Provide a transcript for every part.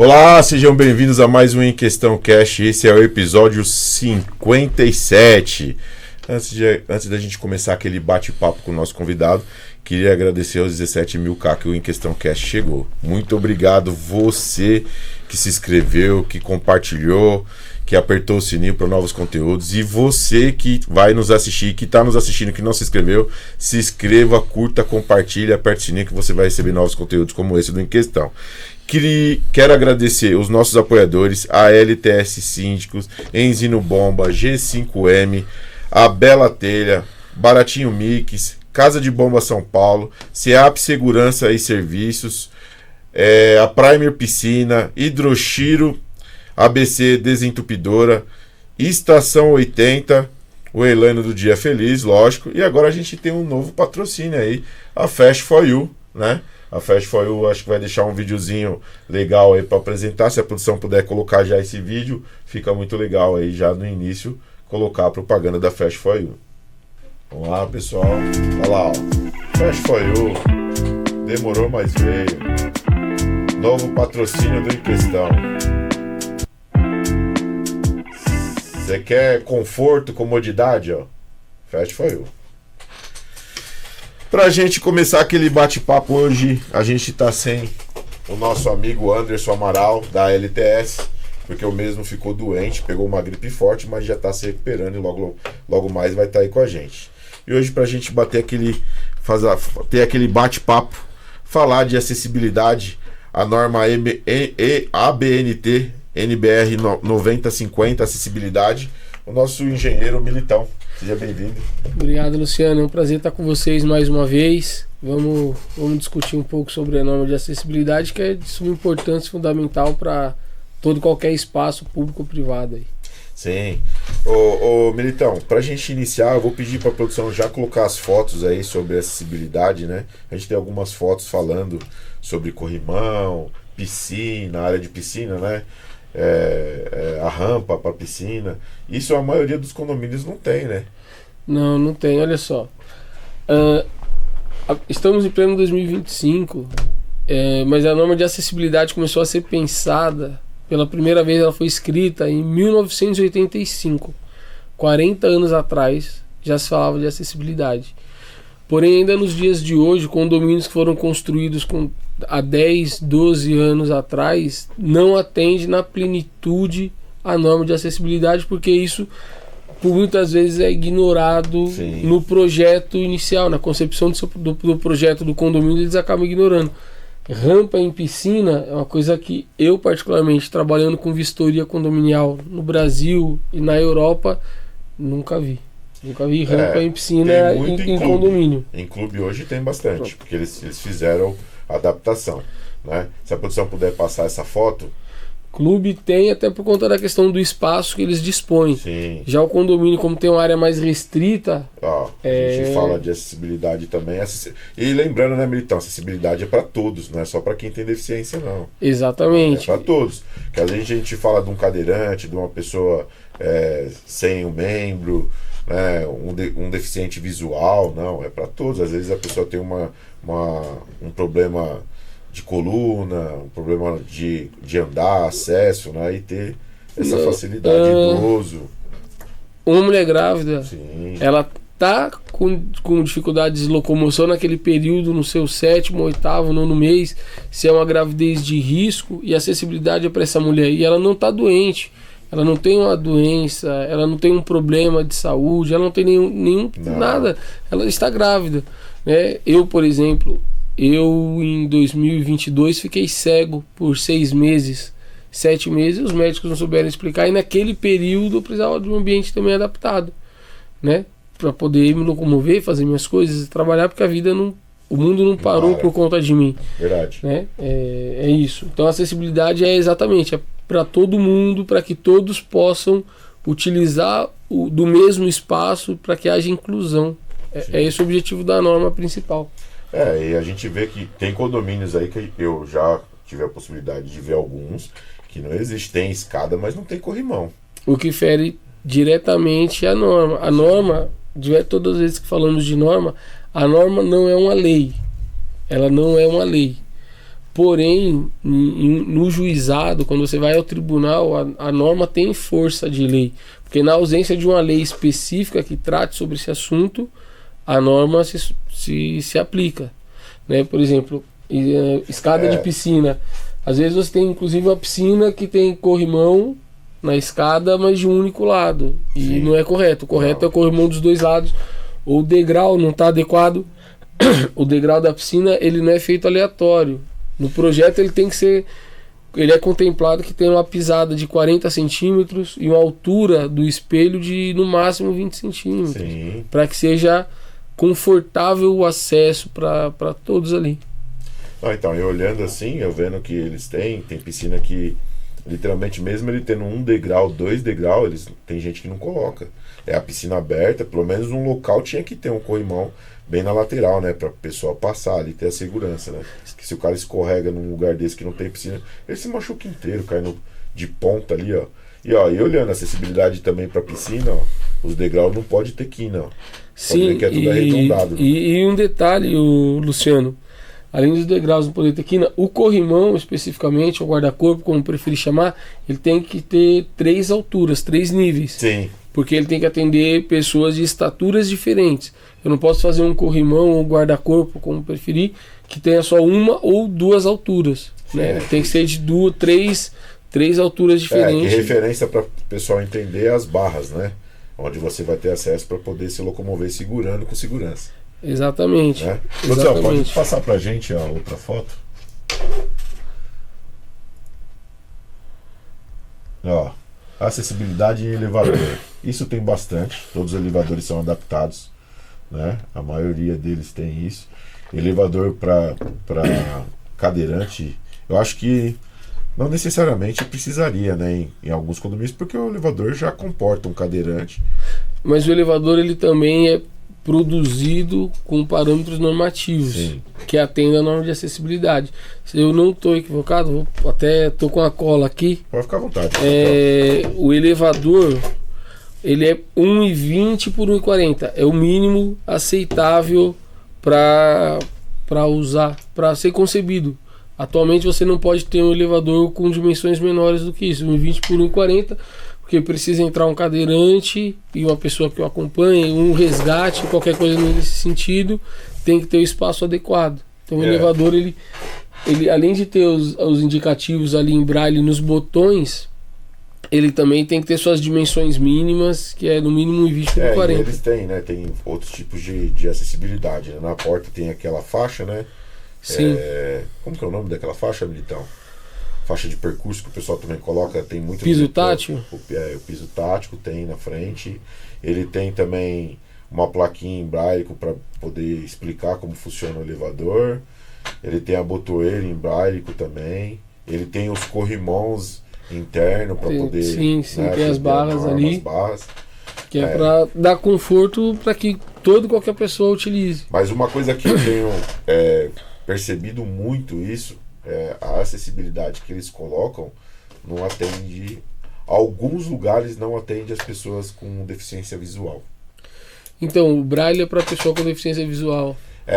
Olá, sejam bem-vindos a mais um Em Questão Cast. Esse é o episódio 57. Antes da gente começar aquele bate-papo com o nosso convidado, queria agradecer aos 17.000 que o Em Questão Cast chegou. Muito obrigado você que se inscreveu, que compartilhou, que apertou o sininho para novos conteúdos, e você que vai nos assistir, que está nos assistindo, que não se inscreveu, se inscreva, curta, compartilhe, aperte o sininho que você vai receber novos conteúdos como esse do Em Questão. Quero agradecer os nossos apoiadores, a LTS Síndicos, Enzino Bomba, G5M, a Bela Telha, Baratinho Mix, Casa de Bomba São Paulo, SEAP Segurança e Serviços, a Primer Piscina, Hidroshiro, ABC Desentupidora, Estação 80, o Elano do Dia Feliz, lógico, e agora a gente tem um novo patrocínio aí, a Fast For You, né? A Fast For You acho que vai deixar um videozinho legal aí para apresentar. Se a produção puder colocar já esse vídeo, fica muito legal aí já no início colocar a propaganda da Fast For You. Vamos lá, pessoal. Olha lá, ó. Fast For You. Demorou, mas veio. Novo patrocínio do Em Questão. Você quer conforto, comodidade, ó? Fast For You. Pra gente começar aquele bate-papo hoje, a gente tá sem o nosso amigo Anderson Amaral, da LTS, porque o mesmo ficou doente, pegou uma gripe forte, mas já tá se recuperando e logo mais vai estar aí com a gente. E hoje pra gente ter aquele bate-papo, falar de acessibilidade, a norma ABNT NBR 9050, acessibilidade, o nosso engenheiro Militão. Seja bem-vindo. Obrigado, Luciano. É um prazer estar com vocês mais uma vez. Vamos discutir um pouco sobre a norma de acessibilidade, que é de suma importância, fundamental para todo e qualquer espaço público ou privado aí. Sim. Ô Militão, para a gente iniciar, eu vou pedir para a produção já colocar as fotos aí sobre acessibilidade, né? A gente tem algumas fotos falando sobre corrimão, piscina, área de piscina, né? A rampa para piscina. Isso a maioria dos condomínios não tem, né? Não tem. Olha só, estamos em pleno 2025, mas a norma de acessibilidade começou a ser pensada pela primeira vez. Ela foi escrita em 1985, 40 anos atrás já se falava de acessibilidade. Porém, ainda nos dias de hoje, condomínios que foram construídos há 10, 12 anos atrás não atende na plenitude a norma de acessibilidade, porque isso por muitas vezes é ignorado. Sim. No projeto inicial, na concepção do projeto do condomínio, eles acabam ignorando. Rampa em piscina é uma coisa que eu, particularmente, trabalhando com vistoria condominial no Brasil e na Europa, nunca vi rampa em piscina em condomínio. Em clube hoje tem bastante, porque eles fizeram adaptação, né? Se a produção puder passar essa foto. Clube tem, até por conta da questão do espaço que eles dispõem. Sim. Já o condomínio, como tem uma área mais restrita... A gente fala de acessibilidade também. E lembrando, né, Militão, acessibilidade é para todos, não é só para quem tem deficiência, não. Exatamente. É para todos. Porque às vezes a gente fala de um cadeirante, de uma pessoa sem um membro, né, um deficiente visual. Não, é para todos. Às vezes a pessoa tem um problema de coluna, um problema de andar, acesso, né, e ter essa facilidade. Idoso. Uma mulher grávida, sim, ela tá com dificuldades de locomoção naquele período, no seu 7º, 8º, 9º mês, se é uma gravidez de risco, e acessibilidade é para essa mulher, e ela não tá doente, ela não tem uma doença, ela não tem um problema de saúde, ela não tem nenhum nada, ela está grávida, né? Eu, por exemplo, em 2022 fiquei cego por 6 meses, 7 meses, os médicos não souberam explicar, e naquele período eu precisava de um ambiente também adaptado, né? Para poder me locomover, fazer minhas coisas, trabalhar, porque o mundo não parou por conta de mim. Verdade. Né? É isso. Então a acessibilidade é para todo mundo, para que todos possam utilizar do mesmo espaço, para que haja inclusão. É esse o objetivo da norma principal. E a gente vê que tem condomínios aí que eu já tive a possibilidade de ver alguns que não existe, tem escada, mas não tem corrimão. O que fere diretamente a norma. A norma, todas as vezes que falamos de norma, a norma não é uma lei. Ela não é uma lei. Porém, no juizado, quando você vai ao tribunal, a norma tem força de lei. Porque na ausência de uma lei específica que trate sobre esse assunto, a norma se aplica. Né? Por exemplo, escada de piscina. Às vezes você tem inclusive uma piscina que tem corrimão na escada, mas de um único lado. E Sim. não é correto. O correto é o corrimão dos dois lados. Ou o degrau não está adequado. O degrau da piscina ele não é feito aleatório. No projeto ele tem que ser. Ele é contemplado que tem uma pisada de 40 centímetros e uma altura do espelho de no máximo 20 centímetros. Para que seja confortável o acesso para todos ali. Então, eu olhando assim, eu vendo que eles tem piscina que literalmente, mesmo ele tendo 1 degrau, 2 degraus, tem gente que não coloca. É a piscina aberta, pelo menos num local tinha que ter um corrimão bem na lateral, né? Pra pessoa passar ali, ter a segurança, né? Que se o cara escorrega num lugar desse que não tem piscina, ele se machuca inteiro, cai de ponta ali, ó. E olhando a acessibilidade também pra piscina, ó, os degraus não pode ter quina, ó. Sim, que é tudo arredondado. Né? E um detalhe, Luciano, além dos degraus não poder ter quina, o corrimão especificamente, o guarda-corpo, como preferir chamar, ele tem que ter 3 alturas, 3 níveis. Sim. Porque ele tem que atender pessoas de estaturas diferentes. Eu não posso fazer um corrimão ou guarda-corpo, como preferir, que tenha só 1 ou 2 alturas. Né? Tem que ser de 2, 3 alturas diferentes. Que referência para o pessoal entender as barras, né? Onde você vai ter acesso para poder se locomover segurando com segurança. Exatamente. Né? Luciano, pode passar para a gente a outra foto? Ó, acessibilidade em elevador. Isso tem bastante. Todos os elevadores são adaptados, né? A maioria deles tem isso. Elevador para cadeirante, eu acho que não necessariamente precisaria, né, em alguns condomínios, porque o elevador já comporta um cadeirante. Mas o elevador ele também é produzido com parâmetros normativos. Sim. Que atendem a norma de acessibilidade. Se eu não estou equivocado, até estou com a cola aqui. Pode ficar à vontade. O elevador ele é 1,20 por 1,40. É o mínimo aceitável para usar, para ser concebido. Atualmente você não pode ter um elevador com dimensões menores do que isso, 1,20 por 1,40, porque precisa entrar um cadeirante e uma pessoa que o acompanhe, um resgate, qualquer coisa nesse sentido, tem que ter o espaço adequado. Então o elevador, ele além de ter os indicativos ali em braille nos botões, ele também tem que ter suas dimensões mínimas, que é no mínimo 1,20 por 1,40. Eles têm, né? Tem outros tipos de acessibilidade. Né? Na porta tem aquela faixa, né? Sim. Como que é o nome daquela faixa, Militão? Faixa de percurso que o pessoal também coloca, tem muito. Piso tátil? O piso tático tem na frente. Ele tem também uma plaquinha em braille para poder explicar como funciona o elevador. Ele tem a botoeira em braille também. Ele tem os corrimãos internos para poder. Sim, né, tem as barras ali. As barras. Que é para dar conforto para que qualquer pessoa utilize. Mas uma coisa que eu tenho percebido muito isso, a acessibilidade que eles colocam não atende. Alguns lugares não atende as pessoas com deficiência visual. Então, o braille é para pessoa com deficiência visual.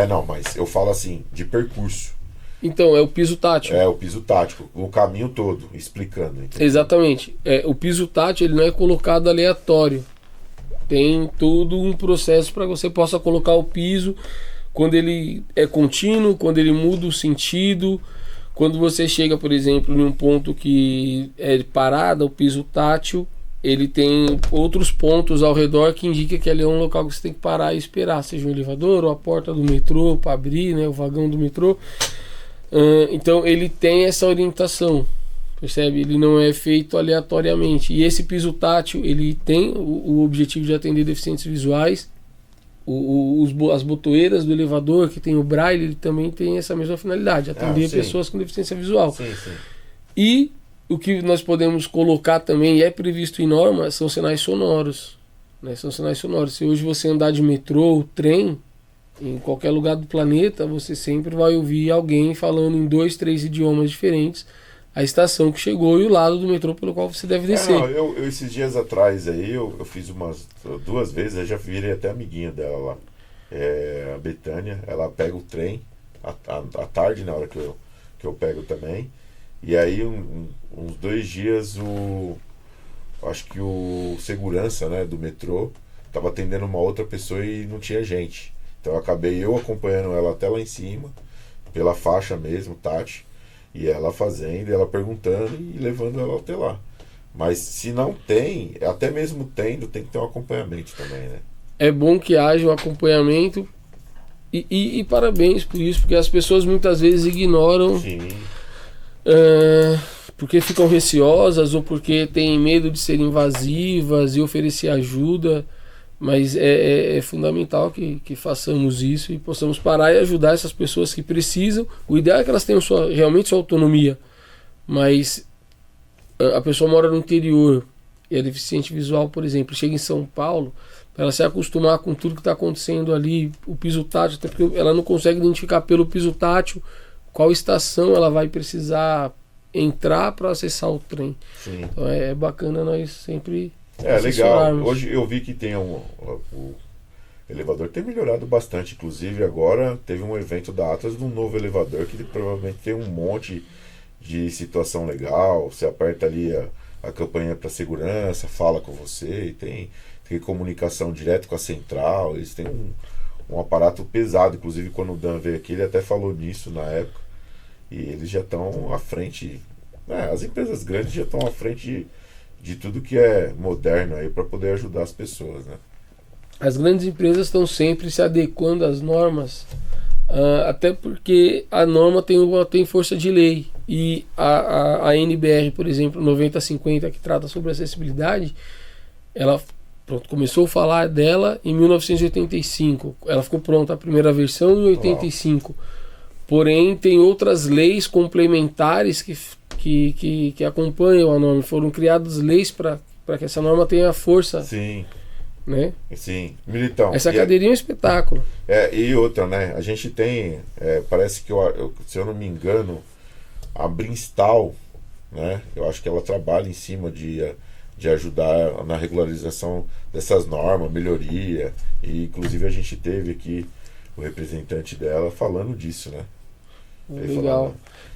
Não, mas eu falo assim, de percurso. Então, é o piso tátil. É o piso tático, o caminho todo, explicando. Entendeu? Exatamente. O piso tátil ele não é colocado aleatório. Tem todo um processo para que você possa colocar o piso quando ele é contínuo, quando ele muda o sentido. Quando você chega, por exemplo, em um ponto que é parada, o piso tátil, ele tem outros pontos ao redor que indica que ali é um local que você tem que parar e esperar, seja um elevador ou a porta do metrô para abrir, né, o vagão do metrô. Então ele tem essa orientação, percebe? Ele não é feito aleatoriamente. E esse piso tátil ele tem o objetivo de atender deficientes visuais. As botoeiras do elevador que tem o braille, ele também tem essa mesma finalidade, atender pessoas com deficiência visual. Sim. E o que nós podemos colocar também, e é previsto em norma, são sinais sonoros, né? São sinais sonoros. Se hoje você andar de metrô ou trem em qualquer lugar do planeta, você sempre vai ouvir alguém falando em 2, 3 idiomas diferentes a estação que chegou e o lado do metrô pelo qual você deve descer. Eu esses dias atrás aí, eu fiz umas 2 vezes, eu já virei até amiguinha dela lá. A Betânia, ela pega o trem à tarde, na hora que que eu pego também. E aí, uns 2 dias, acho que o segurança, né, do metrô estava atendendo uma outra pessoa e não tinha gente. Então, acabei eu acompanhando ela até lá em cima, pela faixa mesmo, Tati, e ela fazendo, ela perguntando e levando ela até lá. Mas se não tem, até mesmo tendo, tem que ter um acompanhamento também, né? É bom que haja um acompanhamento e parabéns por isso, porque as pessoas muitas vezes ignoram, porque ficam receosas ou porque têm medo de serem invasivas e oferecer ajuda, mas é fundamental que façamos isso e possamos parar e ajudar essas pessoas que precisam. O ideal é que elas tenham realmente sua autonomia, mas a pessoa mora no interior e é deficiente visual, por exemplo, chega em São Paulo, para ela se acostumar com tudo que está acontecendo ali, o piso tátil, até porque ela não consegue identificar pelo piso tátil qual estação ela vai precisar entrar para acessar o trem. Sim. Então é bacana nós sempre legal. Hoje eu vi que tem o elevador tem melhorado bastante, inclusive agora teve um evento da Atlas de um novo elevador que provavelmente tem um monte de situação legal. Você aperta ali a campanha para segurança, fala com você, e tem comunicação direto com a central. Eles têm um aparato pesado, inclusive quando o Dan veio aqui ele até falou nisso na época, e eles já estão à frente, as empresas grandes já estão à frente de tudo que é moderno aí para poder ajudar as pessoas, né? As grandes empresas estão sempre se adequando às normas, até porque a norma tem força de lei, e a NBR, por exemplo, 9050, que trata sobre acessibilidade, ela começou a falar dela em 1985. Ela ficou pronta a primeira versão em 85. Porém, tem outras leis complementares que acompanham a norma. Foram criadas leis para que essa norma tenha força. Sim. Né? Sim. Militão. Essa cadeirinha é um espetáculo. E outra, né? A gente tem, parece que, se eu não me engano, a Brinstal, né? Eu acho que ela trabalha em cima de ajudar na regularização dessas normas, melhoria, e inclusive a gente teve aqui o representante dela falando disso, né?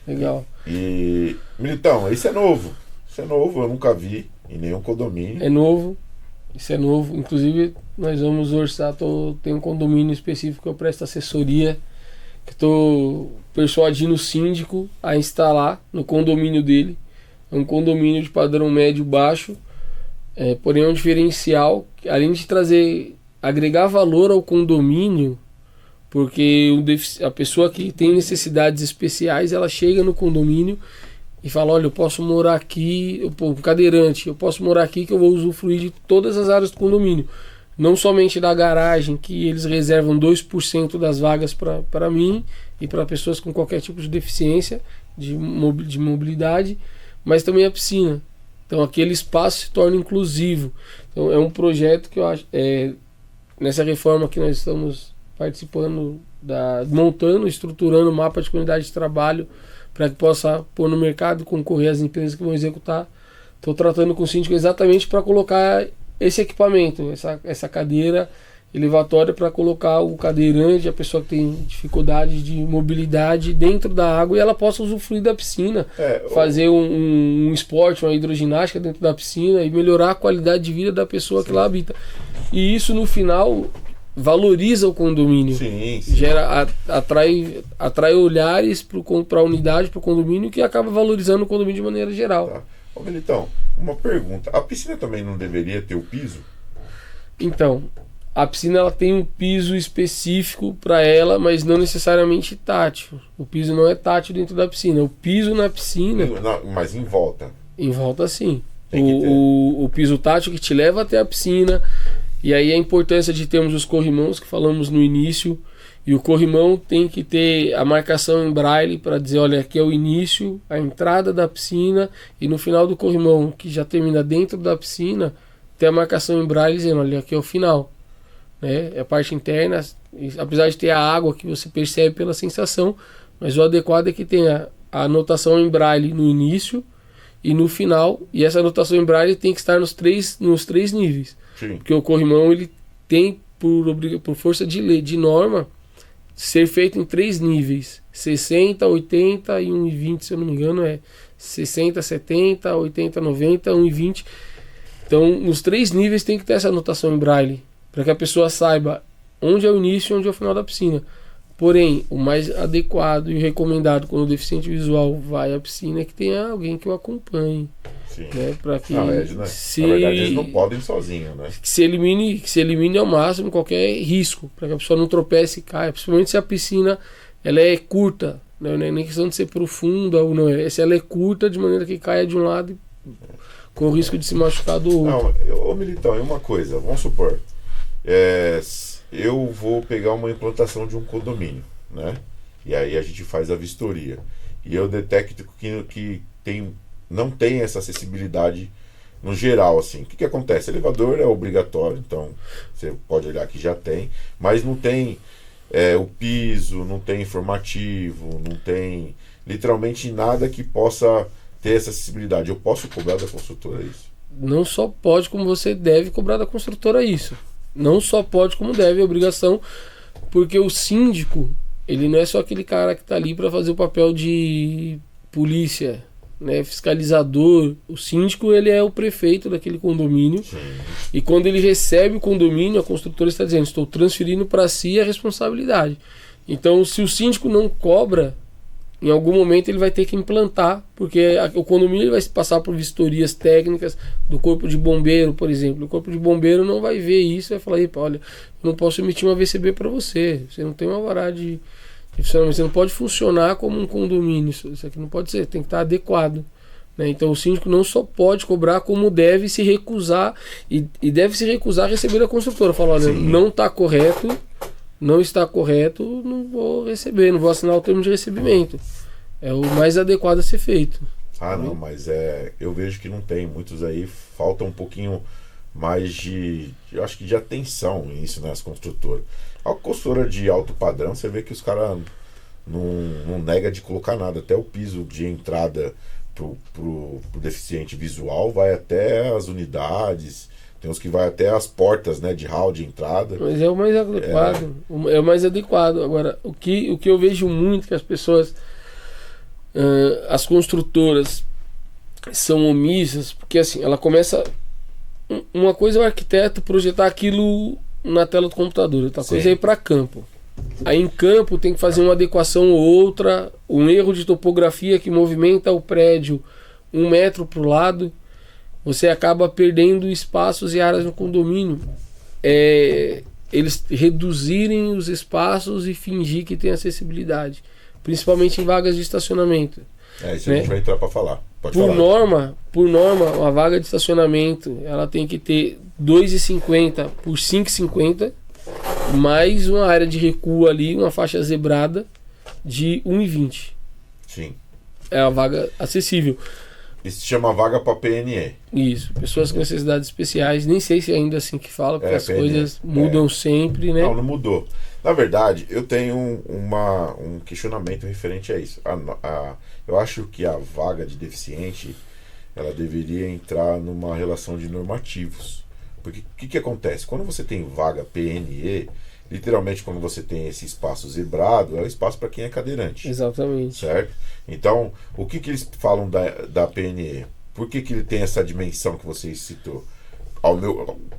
Legal. E Militão, isso é novo, eu nunca vi em nenhum condomínio. Isso é novo, inclusive nós vamos orçar, tem um condomínio específico que eu presto assessoria, que estou persuadindo o síndico a instalar no condomínio dele. É um condomínio de padrão médio baixo, porém é um diferencial, além de agregar valor ao condomínio, porque a pessoa que tem necessidades especiais, ela chega no condomínio e fala, olha, eu posso morar aqui, um cadeirante, eu posso morar aqui que eu vou usufruir de todas as áreas do condomínio, não somente da garagem, que eles reservam 2% das vagas para mim e para pessoas com qualquer tipo de deficiência de mobilidade, mas também a piscina. Então aquele espaço se torna inclusivo. Então é um projeto que eu acho, nessa reforma que nós estamos participando, montando, estruturando o mapa de comunidade de trabalho para que possa pôr no mercado e concorrer às empresas que vão executar. Estou tratando com o síndico exatamente para colocar esse equipamento, essa cadeira elevatória, para colocar o cadeirante, a pessoa que tem dificuldade de mobilidade dentro da água, e ela possa usufruir da piscina, fazer um esporte, uma hidroginástica dentro da piscina e melhorar a qualidade de vida da pessoa que lá habita. E isso no final valoriza o condomínio. Sim. Atrai olhares para a unidade, para o condomínio, que acaba valorizando o condomínio de maneira geral. Tá. Ô, Militão, uma pergunta. A piscina também não deveria ter o piso? Então, a piscina ela tem um piso específico para ela, mas não necessariamente tátil. O piso não é tátil dentro da piscina. O piso na piscina... Mas em volta? Em volta, sim. O piso tátil que te leva até a piscina. E aí a importância de termos os corrimãos que falamos no início. E o corrimão tem que ter a marcação em braille para dizer, olha, aqui é o início, a entrada da piscina, e no final do corrimão, que já termina dentro da piscina, tem a marcação em braille dizendo, olha, aqui é o final. Né? É a parte interna, apesar de ter a água que você percebe pela sensação, mas o adequado é que tenha a anotação em braille no início e no final, e essa anotação em braille tem que estar nos três níveis. Sim. Porque o corrimão ele tem, por força de lei, de norma, ser feito em 3 níveis: 60, 80 e 1,20, se eu não me engano, é 60, 70, 80, 90, 1,20. Então, nos 3 níveis tem que ter essa anotação em braille, para que a pessoa saiba onde é o início e onde é o final da piscina. Porém, o mais adequado e recomendado quando o deficiente visual vai à piscina é que tenha alguém que o acompanhe. Sim. Né, para que Na verdade, eles não podem sozinhos, né? que se elimine ao máximo qualquer risco, para que a pessoa não tropece e caia, principalmente se a piscina ela é curta, né? Não é nem questão de ser profunda ou não, se ela é curta de maneira que caia de um lado com o risco de se machucar do outro. Não, ô Militão, e uma coisa, vamos supor, eu vou pegar uma implantação de um condomínio, né? E aí a gente faz a vistoria. E eu detecto que não tem essa acessibilidade no geral, assim. O que acontece? Elevador é obrigatório, então você pode olhar que já tem, mas não tem o piso, não tem informativo, não tem literalmente nada que possa ter essa acessibilidade. Eu posso cobrar da construtora isso? Não só pode, como você deve cobrar da construtora isso. Não só pode, como deve, é obrigação, porque o síndico, ele não é só aquele cara que está ali para fazer o papel de polícia, né, fiscalizador. O síndico, ele é o prefeito daquele condomínio. Sim. E quando ele recebe o condomínio, a construtora está dizendo: estou transferindo para si a responsabilidade. Então, se o síndico não cobra, em algum momento ele vai ter que implantar, porque o condomínio ele vai passar por vistorias técnicas do corpo de bombeiro, por exemplo. O corpo de bombeiro não vai ver isso e vai falar: olha, eu não posso emitir uma VCB para você, você não tem uma alvará de funcionamento, você não pode funcionar como um condomínio, isso aqui não pode ser, tem que estar adequado, né? Então o síndico não só pode cobrar, como deve se recusar, e deve se recusar a receber da construtora. Falar: olha, não está correto, não está correto, não vou receber, não vou assinar o termo de recebimento. É o mais adequado a ser feito. Não, mas eu vejo que não tem. Muitos aí falta um pouquinho mais eu acho que de atenção nisso nas construtoras. A construtora de alto padrão, você vê que os caras não nega de colocar nada. Até o piso de entrada pro deficiente visual vai até as unidades. Tem uns que vai até as portas, né, de hall de entrada. Mas é o mais adequado. É o mais adequado. Agora, o que eu vejo muito que as pessoas, as construtoras são omissas, porque assim, ela começa. Uma coisa é o arquiteto projetar aquilo na tela do computador, outra coisa é ir para campo. Aí em campo tem que fazer uma adequação ou outra, um erro de topografia que movimenta o prédio 1 metro para o lado. Você acaba perdendo espaços e áreas no condomínio. Eles reduzirem os espaços e fingir que tem acessibilidade, principalmente em vagas de estacionamento. Isso a gente vai entrar para falar. Por norma, uma vaga de estacionamento ela tem que ter 2,50 por 5,50, mais uma área de recuo ali, uma faixa zebrada de 1,20. Sim. É a vaga acessível. Isso se chama vaga para PNE. Isso, pessoas com necessidades especiais. Nem sei se é ainda assim que fala, porque as PNE, coisas mudam sempre, né? Não mudou. Na verdade, eu tenho um questionamento referente a isso. Eu acho que a vaga de deficiente ela deveria entrar numa relação de normativos. Porque o que acontece? Quando você tem vaga PNE, literalmente quando você tem esse espaço zebrado, é o espaço para quem é cadeirante. Exatamente. Certo? Então, o que eles falam da PNE? Por que ele tem essa dimensão que você citou?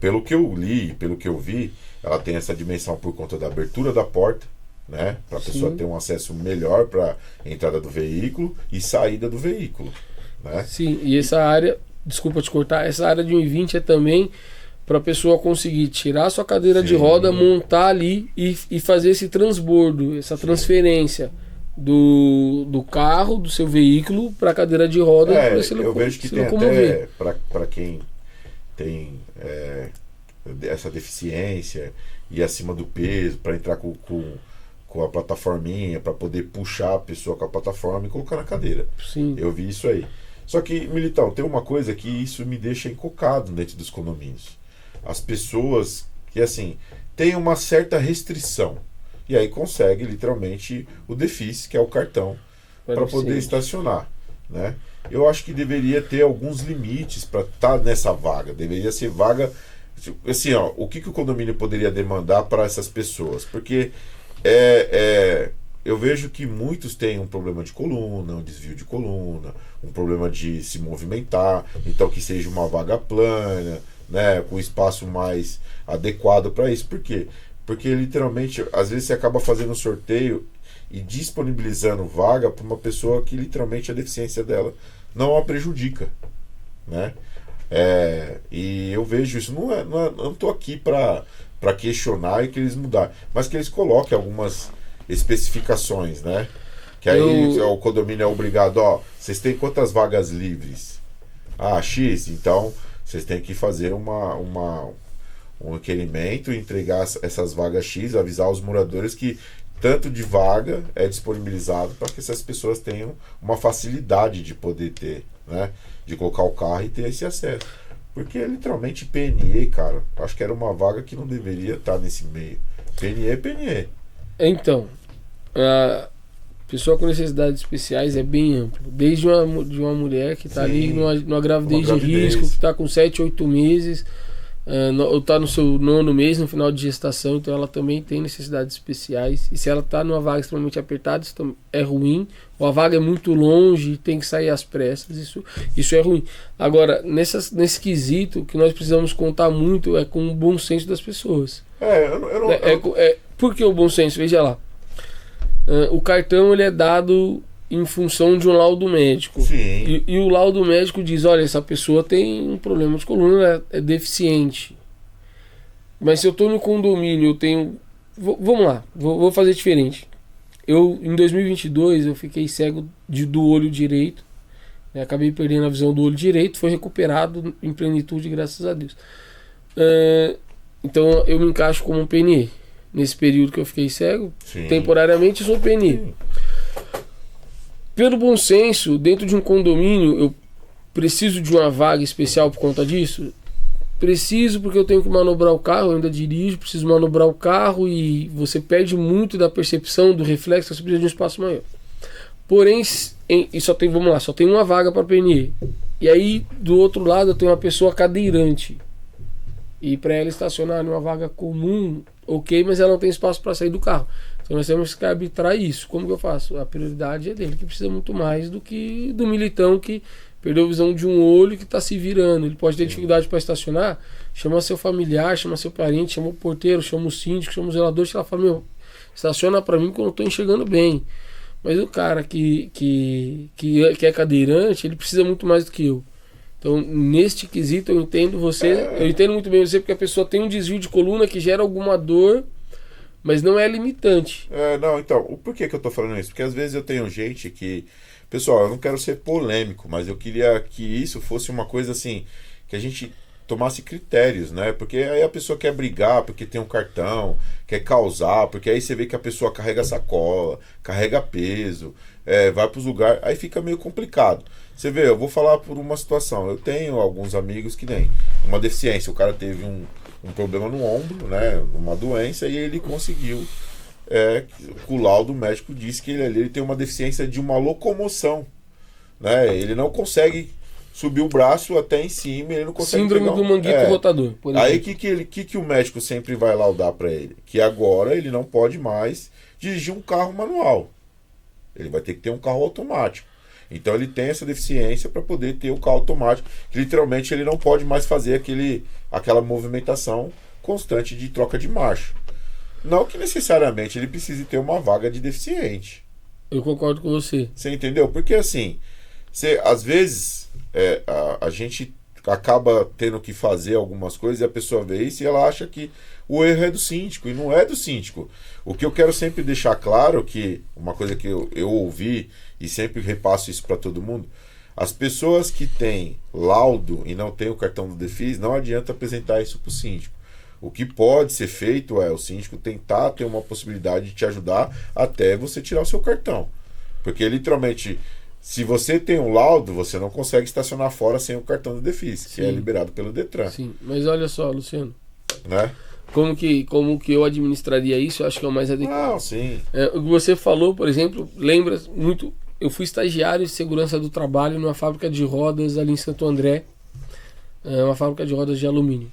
Pelo que eu li, pelo que eu vi, ela tem essa dimensão por conta da abertura da porta, né? Para a pessoa ter um acesso melhor para a entrada do veículo e saída do veículo, né? Sim, e essa área, desculpa te cortar, essa área de 1,20 é também para a pessoa conseguir tirar sua cadeira de roda, montar ali e fazer esse transbordo, essa transferência do carro, do seu veículo para a cadeira de roda. Eu vejo que tem até para quem tem essa deficiência e acima do peso, para entrar com a plataforminha, para poder puxar a pessoa com a plataforma e colocar na cadeira. Sim. Eu vi isso aí. Só que, Militão, tem uma coisa que isso me deixa encucado dentro dos condomínios. As pessoas que, assim, têm uma certa restrição e aí consegue, literalmente, o DEFIS, que é o cartão, para poder estacionar, né? Eu acho que deveria ter alguns limites para estar nessa vaga. Deveria ser vaga... Assim, o que o condomínio poderia demandar para essas pessoas? Porque Eu vejo que muitos têm um problema de coluna, um desvio de coluna, um problema de se movimentar, então que seja uma vaga plana, né, com espaço mais adequado para isso. Por quê? Porque literalmente, às vezes você acaba fazendo um sorteio e disponibilizando vaga para uma pessoa que literalmente a deficiência dela não a prejudica, né? E eu vejo isso, não estou aqui para questionar e que eles mudarem, mas que eles coloquem algumas especificações, né? Que aí o condomínio é obrigado, vocês têm quantas vagas livres? X, então vocês têm que fazer um requerimento, entregar essas vagas X, avisar os moradores que tanto de vaga é disponibilizado para que essas pessoas tenham uma facilidade de poder ter, né? De colocar o carro e ter esse acesso. Porque literalmente PNE, cara, acho que era uma vaga que não deveria estar nesse meio. PNE é PNE. Então, a pessoa com necessidades especiais é bem amplo. Desde de uma mulher que está ali numa gravidez de risco, que está com 7, 8 meses, ou está no seu 9º mês, no final de gestação, então ela também tem necessidades especiais. E se ela está numa vaga extremamente apertada, isso é ruim. Ou a vaga é muito longe e tem que sair às pressas, isso é ruim. Agora, nesse quesito, o que nós precisamos contar muito é com o bom senso das pessoas. Por que o bom senso? Veja lá. O cartão ele é dado em função de um laudo médico. Sim. E o laudo médico diz, olha, essa pessoa tem um problema de coluna, é deficiente. Mas se eu estou no condomínio, eu tenho... Vamos lá, vou fazer diferente. Em 2022, eu fiquei cego do olho direito. Acabei perdendo a visão do olho direito, foi recuperado em plenitude, graças a Deus. Então eu me encaixo como um PNE. Nesse período que eu fiquei cego, temporariamente eu sou PNE. Sim. Pelo bom senso, dentro de um condomínio, eu preciso de uma vaga especial por conta disso? Preciso, porque eu tenho que manobrar o carro, eu ainda dirijo, preciso manobrar o carro e você perde muito da percepção, do reflexo, você precisa de um espaço maior. Porém, só tem uma vaga para PNE. E aí, do outro lado, eu tenho uma pessoa cadeirante. E para ela estacionar numa vaga comum, ok, mas ela não tem espaço para sair do carro. Então nós temos que arbitrar isso. Como que eu faço? A prioridade é dele, que precisa muito mais do que do militão que perdeu a visão de um olho e que está se virando. Ele pode ter dificuldade para estacionar, chama seu familiar, chama seu parente, chama o porteiro, chama o síndico, chama o zelador, e ela fala, estaciona para mim que eu não estou enxergando bem. Mas o cara que é cadeirante, ele precisa muito mais do que eu. Então, neste quesito, eu entendo você, eu entendo muito bem você, porque a pessoa tem um desvio de coluna que gera alguma dor, mas não é limitante. Então, por que eu tô falando isso? Porque às vezes eu tenho gente que... Pessoal, eu não quero ser polêmico, mas eu queria que isso fosse uma coisa assim, que a gente tomasse critérios, né? Porque aí a pessoa quer brigar porque tem um cartão, quer causar, porque aí você vê que a pessoa carrega sacola, carrega peso, vai para os lugares, aí fica meio complicado. Você vê, eu vou falar por uma situação. Eu tenho alguns amigos que têm uma deficiência. O cara teve um problema no ombro, né? Uma doença, e ele conseguiu. O laudo médico disse que ele tem uma deficiência de uma locomoção, né? Ele não consegue subir o braço até em cima, ele não consegue. Síndrome do manguito rotador. Aí que o médico sempre vai laudar para ele? Que agora ele não pode mais dirigir um carro manual. Ele vai ter que ter um carro automático. Então ele tem essa deficiência para poder ter o carro automático, que literalmente ele não pode mais fazer aquela movimentação constante de troca de marcha. Não que necessariamente ele precise ter uma vaga de deficiente. Eu concordo com você. Você entendeu? Porque assim, às vezes a gente acaba tendo que fazer algumas coisas e a pessoa vê isso e ela acha que o erro é do síndico, e não é do síndico. O que eu quero sempre deixar claro, que uma coisa que eu ouvi e sempre repasso isso para todo mundo, as pessoas que têm laudo e não têm o cartão do DEFIS, não adianta apresentar isso para o síndico. O que pode ser feito é o síndico tentar ter uma possibilidade de te ajudar até você tirar o seu cartão. Porque literalmente, se você tem um laudo, você não consegue estacionar fora sem o cartão do DEFIS, que é liberado pelo Detran. Sim, mas olha só, Luciano. Né? Como que eu administraria isso, eu acho que é o mais adequado. Não, sim. O que você falou, por exemplo, lembra muito... Eu fui estagiário de segurança do trabalho numa fábrica de rodas ali em Santo André. Uma fábrica de rodas de alumínio.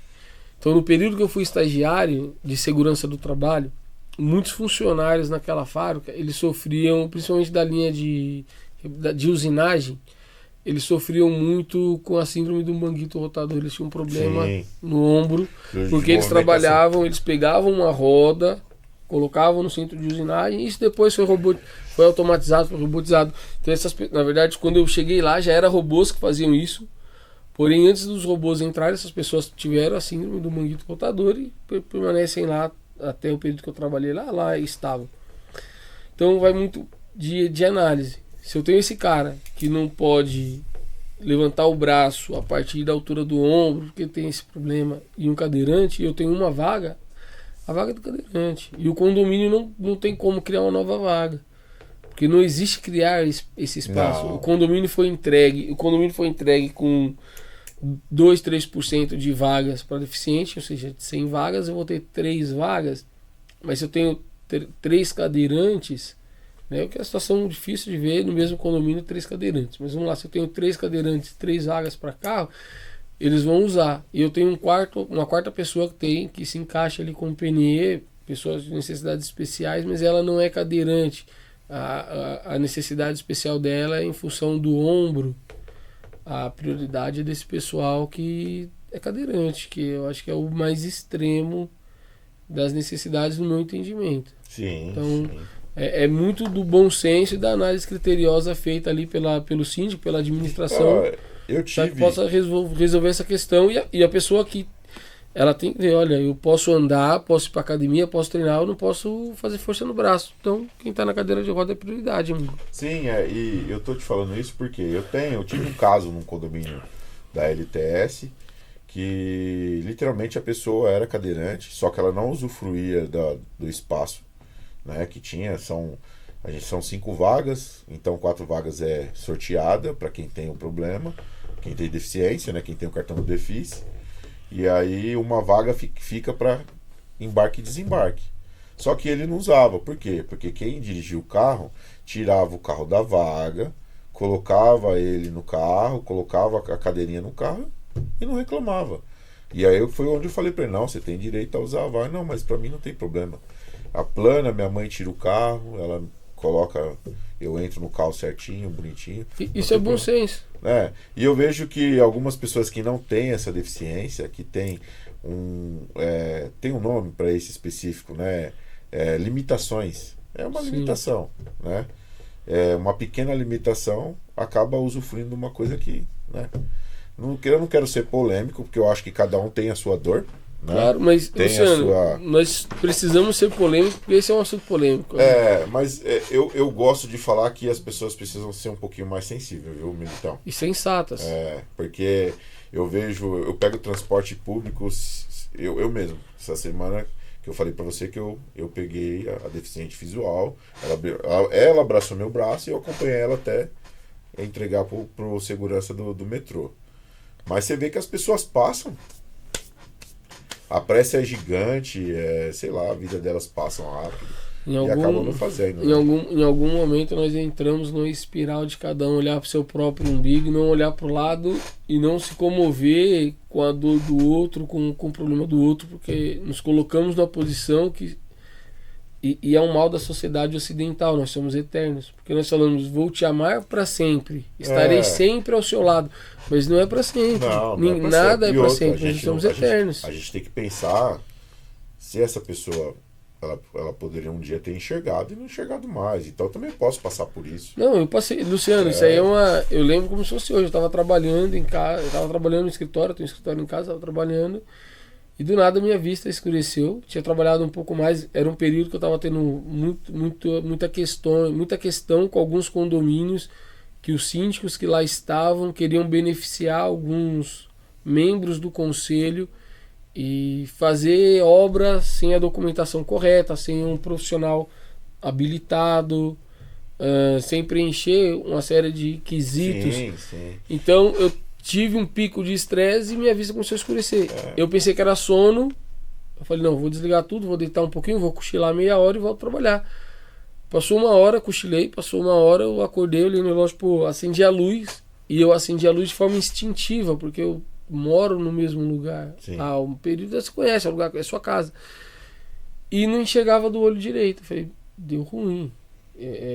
Então, no período que eu fui estagiário de segurança do trabalho, muitos funcionários naquela fábrica, eles sofriam, principalmente da linha de usinagem, eles sofriam muito com a síndrome do manguito rotador. Eles tinham um problema no ombro, porque eles trabalhavam, eles pegavam uma roda, colocavam no centro de usinagem, e isso depois foi automatizado, foi robotizado. Então, na verdade, quando eu cheguei lá, já era robôs que faziam isso. Porém, antes dos robôs entrarem, essas pessoas tiveram a síndrome do manguito rotador e permanecem lá até o período que eu trabalhei lá estavam. Então, vai muito de análise. Se eu tenho esse cara que não pode levantar o braço a partir da altura do ombro, porque tem esse problema, e um cadeirante, e eu tenho uma vaga, a vaga é do cadeirante. E o condomínio não tem como criar uma nova vaga. Porque não existe criar esse espaço. Não. O condomínio foi entregue com 2, 3% de vagas para deficiente, ou seja, de 100 vagas, eu vou ter 3 vagas. Mas se eu tenho 3 cadeirantes, né, que é uma situação difícil de ver no mesmo condomínio 3 cadeirantes. Mas vamos lá, se eu tenho 3 cadeirantes, 3 vagas para carro, eles vão usar. E eu tenho uma quarta pessoa que se encaixa ali com o PNE, pessoas de necessidades especiais, mas ela não é cadeirante. A necessidade especial dela é em função do ombro. A prioridade é desse pessoal que é cadeirante, que eu acho que é o mais extremo das necessidades no meu entendimento. Sim, então, sim. É muito do bom senso e da análise criteriosa feita ali pelo síndico, pela administração, para que possa resolver essa questão. E a pessoa que ela tem que ver, olha, eu posso andar, posso ir para academia, posso treinar, eu não posso fazer força no braço. Então, quem está na cadeira de roda é prioridade. Amigo. Sim, e eu tô te falando isso porque eu tive um caso num condomínio da LTS que literalmente a pessoa era cadeirante, só que ela não usufruía do espaço, né, que tinha. São 5 vagas, então 4 vagas é sorteada para quem tem um problema, quem tem deficiência, né, quem tem o cartão do Defis. E aí uma vaga fica para embarque e desembarque. Só que ele não usava. Por quê? Porque quem dirigia o carro tirava o carro da vaga, colocava ele no carro, colocava a cadeirinha no carro e não reclamava. E aí foi onde eu falei para ele, não, você tem direito a usar a vaga. Não, mas para mim não tem problema. A plana, minha mãe tira o carro, ela coloca, eu entro no carro certinho, bonitinho. Isso é bom senso. E eu vejo que algumas pessoas que não têm essa deficiência, que tem tem um nome para esse específico, né? Limitações. É uma limitação, né? Uma pequena limitação acaba usufruindo de uma coisa que, né? Eu não quero ser polêmico, porque eu acho que cada um tem a sua dor. Né? Claro, mas Luciano, nós precisamos ser polêmicos, porque esse é um assunto polêmico. Né? Mas eu gosto de falar que as pessoas precisam ser um pouquinho mais sensíveis, viu, Militão? E sensatas. Porque eu pego transporte público, eu mesmo, essa semana que eu falei pra você que eu peguei a deficiente visual, ela abraçou meu braço e eu acompanhei ela até entregar pro segurança do metrô. Mas você vê que as pessoas passam. A pressa é gigante, sei lá, a vida delas passa rápido e acabam não fazendo. Em algum momento nós entramos numa espiral de cada um olhar para o seu próprio umbigo, não olhar para o lado e não se comover com a dor do outro, com o problema do outro, porque nos colocamos numa posição que... E é um mal da sociedade ocidental, nós somos eternos. Porque nós falamos, vou te amar para sempre, estarei sempre ao seu lado. Mas não é para sempre. Não nada é para sempre, nós somos eternos. A gente tem que pensar se essa pessoa ela poderia um dia ter enxergado e não enxergado mais. Então eu também posso passar por isso. Não, eu passei, Luciano, isso aí é uma... Eu lembro como se fosse hoje, eu estava trabalhando em casa, eu estava trabalhando no escritório, eu tenho um escritório em casa, estava trabalhando... E do nada minha vista escureceu. Tinha trabalhado um pouco mais. Era um período que eu estava tendo muita questão com alguns condomínios, que os síndicos que lá estavam queriam beneficiar alguns membros do conselho e fazer obra sem a documentação correta, sem um profissional habilitado, sem preencher uma série de quesitos. Sim. Então eu tive um pico de estresse e minha vista começou a escurecer. Eu pensei que era sono. Eu falei, não, vou desligar tudo, vou deitar um pouquinho, vou cochilar meia hora e volto trabalhar. Passou uma hora, cochilei, passou uma hora, eu acordei, olhei no relógio, acendi a luz. E eu acendi a luz de forma instintiva, porque eu moro no mesmo lugar. Sim. Um período você conhece, é o lugar, é sua casa. e não enxergava do olho direito. Eu falei, deu ruim.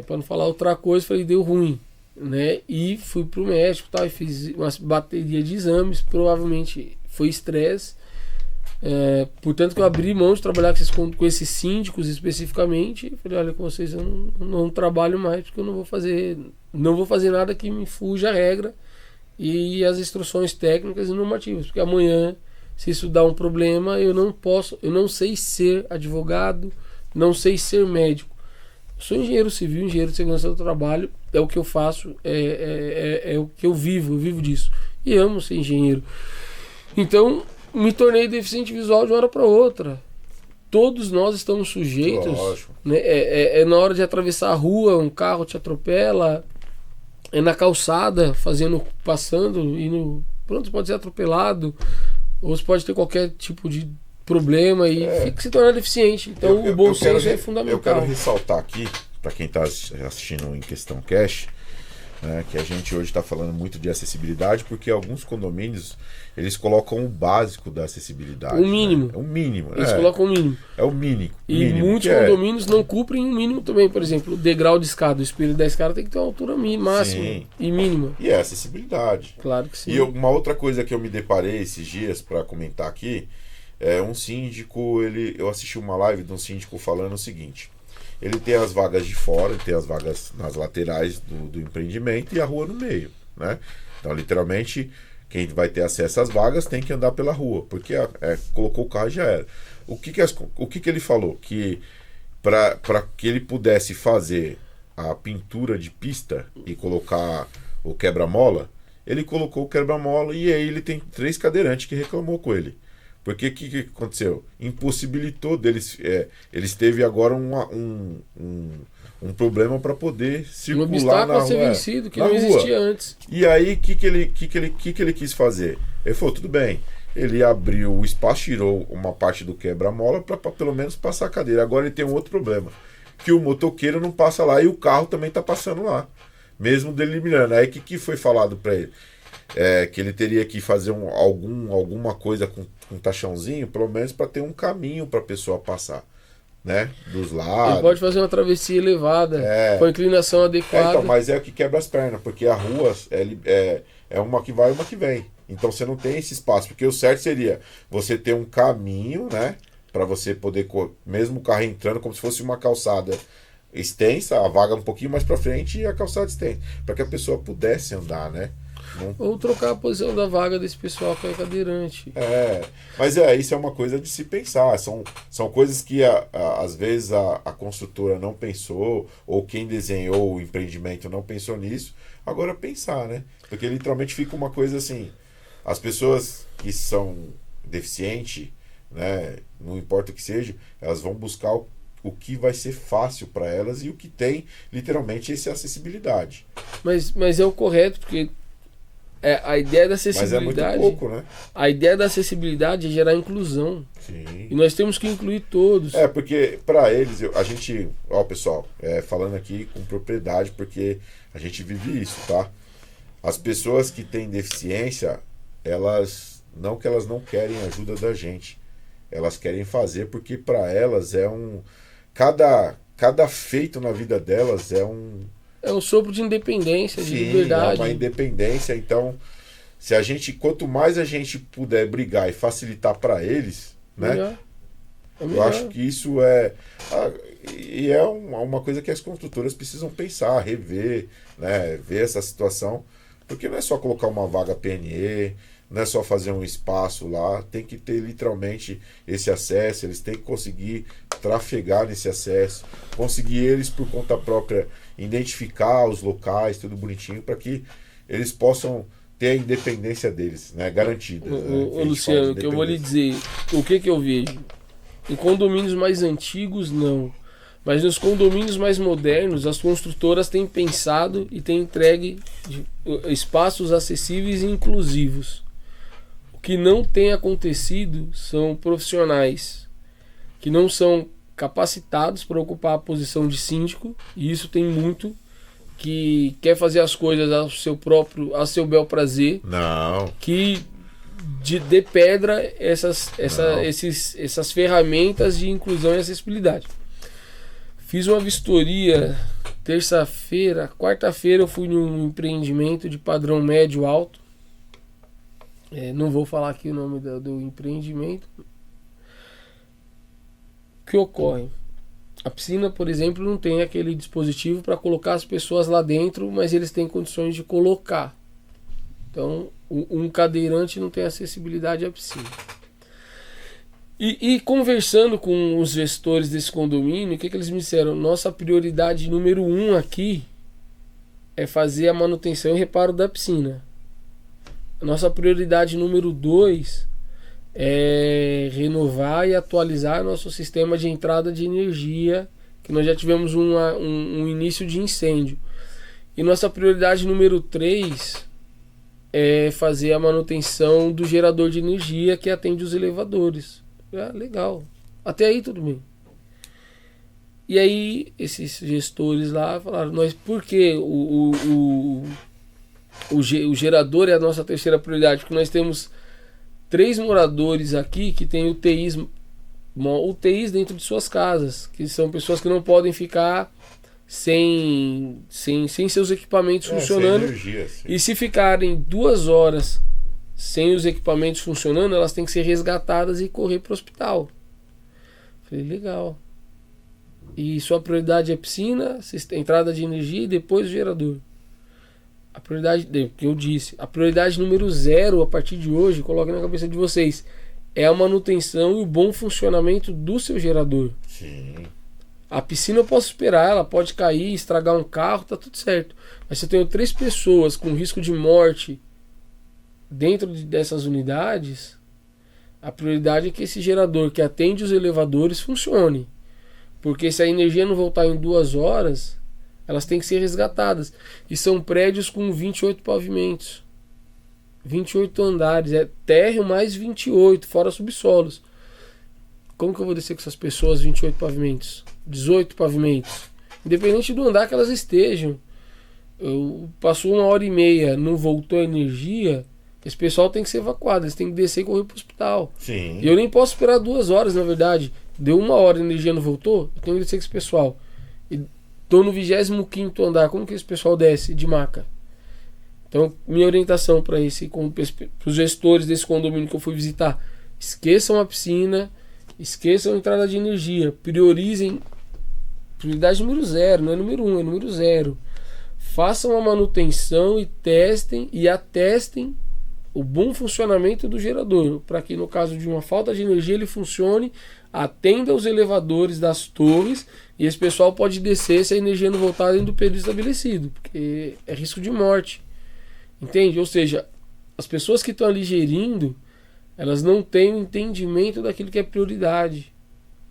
Para não falar outra coisa, eu falei, deu ruim. Né? E fui pro médico e tal, e fiz uma bateria de exames, provavelmente foi estresse. Portanto que eu abri mão de trabalhar com esses síndicos especificamente, e falei, olha, com vocês eu não trabalho mais, porque eu não vou fazer nada que me fuja a regra e as instruções técnicas e normativas, porque amanhã, se isso dá um problema, eu não sei ser advogado, não sei ser médico. Sou engenheiro civil, engenheiro de segurança do trabalho, é o que eu faço, é o que eu vivo disso. E amo ser engenheiro. Então, me tornei deficiente visual de uma hora para outra. Todos nós estamos sujeitos. Né? Na hora de atravessar a rua, um carro te atropela, na calçada, passando, pronto, você pode ser atropelado, ou você pode ter qualquer tipo de problema e se tornar deficiente. Então o bom senso é fundamental. Eu quero ressaltar aqui, para quem está assistindo em Questão Cash, né, que a gente hoje está falando muito de acessibilidade, porque alguns condomínios eles colocam o básico da acessibilidade. O mínimo. Né? É o mínimo. Eles colocam o mínimo. É o mínimo. E muitos condomínios não cumprem o mínimo também. Por exemplo, o degrau de escada, o espelho da escada tem que ter uma altura máxima e mínima. E é acessibilidade. Claro que sim. E uma outra coisa que eu me deparei esses dias para comentar aqui, um síndico, eu assisti uma live de um síndico falando o seguinte: ele tem as vagas de fora, ele tem as vagas nas laterais do empreendimento e a rua no meio, né? Então, literalmente, quem vai ter acesso às vagas tem que andar pela rua, porque colocou o carro e já era. O que ele falou? Que para que ele pudesse fazer a pintura de pista e colocar o quebra-mola, ele colocou o quebra-mola e aí ele tem 3 cadeirantes que reclamou com ele. Porque o que aconteceu? Impossibilitou deles. Eles teve agora um problema para poder circular um obstáculo na rua. A ser vencido, que não existia antes. E aí, o que ele quis fazer? Ele falou, tudo bem. Ele abriu o espaço, tirou uma parte do quebra-mola para pelo menos passar a cadeira. Agora ele tem um outro problema, que o motoqueiro não passa lá e o carro também está passando lá, mesmo delimitando. Aí o que foi falado para ele? Que ele teria que fazer alguma coisa com um taxãozinho, pelo menos para ter um caminho para a pessoa passar, né? Dos lados. Ele pode fazer uma travessia elevada, com a inclinação adequada. Então, mas é o que quebra as pernas, porque a rua é uma que vai e uma que vem. Então você não tem esse espaço, porque o certo seria você ter um caminho, né? Para você poder, mesmo o carro entrando, como se fosse uma calçada extensa, a vaga um pouquinho mais para frente e a calçada extensa, para que a pessoa pudesse andar, né? Ou trocar a posição da vaga desse pessoal que é cadeirante. Mas isso é uma coisa de se pensar. São coisas que às vezes a construtora não pensou, ou quem desenhou o empreendimento não pensou nisso. Agora pensar, né? Porque literalmente fica uma coisa assim: as pessoas que são deficientes, né, não importa o que seja, elas vão buscar o que vai ser fácil para elas e o que tem literalmente essa acessibilidade. Mas é o correto, porque a ideia da acessibilidade. Mas é muito pouco, né? A ideia da acessibilidade é gerar inclusão. Sim. E nós temos que incluir todos. Porque para eles, a gente, pessoal, falando aqui com propriedade, porque a gente vive isso, tá? As pessoas que têm deficiência, elas não querem ajuda da gente. Elas querem fazer porque para elas cada feito na vida delas é um sopro de independência, de liberdade. É uma independência. Então, quanto mais a gente puder brigar e facilitar para eles, né? Eu acho que isso e é uma coisa que as construtoras precisam pensar, rever, né? Ver essa situação, porque não é só colocar uma vaga PNE, não é só fazer um espaço lá, tem que ter literalmente esse acesso, eles têm que conseguir trafegar nesse acesso, conseguir eles por conta própria identificar os locais, tudo bonitinho, para que eles possam ter a independência deles, né, garantida. Luciano, que eu vou lhe dizer, o que eu vejo? Em condomínios mais antigos, não. Mas nos condomínios mais modernos, as construtoras têm pensado e têm entregue espaços acessíveis e inclusivos. O que não tem acontecido são profissionais que não são capacitados para ocupar a posição de síndico, e isso tem muito, que quer fazer as coisas a seu bel prazer. Não. Que de pedra essas ferramentas de inclusão e acessibilidade. Fiz uma vistoria quarta-feira eu fui num empreendimento de padrão médio alto. Não vou falar aqui o nome do empreendimento. O que ocorre? A piscina, por exemplo, não tem aquele dispositivo para colocar as pessoas lá dentro, mas eles têm condições de colocar. Então, um cadeirante não tem acessibilidade à piscina. E conversando com os gestores desse condomínio, o que eles me disseram? Nossa prioridade número 1 aqui é fazer a manutenção e reparo da piscina. Nossa prioridade número 2 é renovar e atualizar nosso sistema de entrada de energia, que nós já tivemos um início de incêndio. E nossa prioridade número 3 é fazer a manutenção do gerador de energia que atende os elevadores. Legal. Até aí tudo bem. E aí esses gestores lá falaram, por que o gerador é a nossa terceira prioridade? Porque nós temos 3 moradores aqui que têm UTIs dentro de suas casas, que são pessoas que não podem ficar sem seus equipamentos funcionando. Sem energia, sim. E se ficarem 2 horas sem os equipamentos funcionando, elas têm que ser resgatadas e correr para o hospital. Falei, legal. E sua prioridade é piscina, entrada de energia e depois o gerador. A prioridade, que eu disse, a prioridade número 0 a partir de hoje, coloque na cabeça de vocês, é a manutenção e o bom funcionamento do seu gerador. Sim. A piscina eu posso esperar, ela pode cair, estragar um carro, tá tudo certo. Mas se eu tenho 3 pessoas com risco de morte dentro dessas unidades, a prioridade é que esse gerador que atende os elevadores funcione. Porque se a energia não voltar em 2 horas, elas têm que ser resgatadas. E são prédios com 28 pavimentos. 28 andares. É térreo mais 28, fora subsolos. Como que eu vou descer com essas pessoas 28 pavimentos? 18 pavimentos. Independente do andar que elas estejam. Passou 1h30, não voltou a energia, esse pessoal tem que ser evacuado, eles têm que descer e correr para o hospital. Sim. E eu nem posso esperar 2 horas, na verdade. Deu 1 hora, a energia não voltou, eu tenho que descer com esse pessoal. E tô no 25º andar, como que esse pessoal desce de maca? Então, minha orientação para os gestores desse condomínio que eu fui visitar, esqueçam a piscina, esqueçam a entrada de energia, priorizem, prioridade número 0, não é número 1, é número 0. Façam a manutenção e testem e atestem o bom funcionamento do gerador, para que no caso de uma falta de energia ele funcione, atenda os elevadores das torres e esse pessoal pode descer se a energia não voltar dentro do período estabelecido, porque é risco de morte, entende? Ou seja, as pessoas que estão ali gerindo, elas não têm o entendimento daquilo que é prioridade.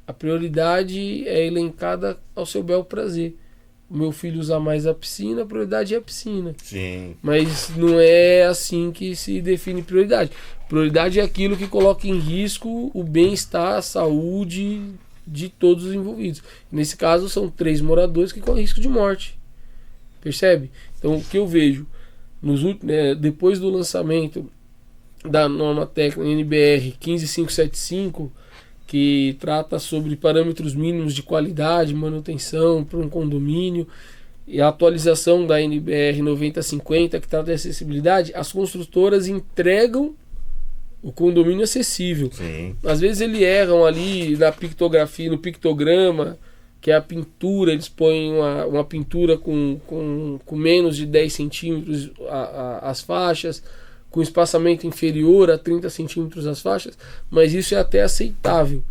A prioridade é elencada ao seu bel prazer. O meu filho usa mais a piscina, a prioridade é a piscina. Sim. Mas não é assim que se define prioridade. Prioridade é aquilo que coloca em risco o bem-estar, a saúde de todos os envolvidos. Nesse caso, são 3 moradores que correm risco de morte. Percebe? Então, o que eu vejo, depois do lançamento da norma técnica NBR 15575, que trata sobre parâmetros mínimos de qualidade, manutenção para um condomínio, e a atualização da NBR 9050, que trata de acessibilidade, as construtoras entregam o condomínio acessível. Sim. Às vezes eles erram ali na pictografia, no pictograma, que é a pintura, eles põem uma pintura com menos de 10 centímetros as faixas, com espaçamento inferior a 30 centímetros as faixas, mas isso é até aceitável,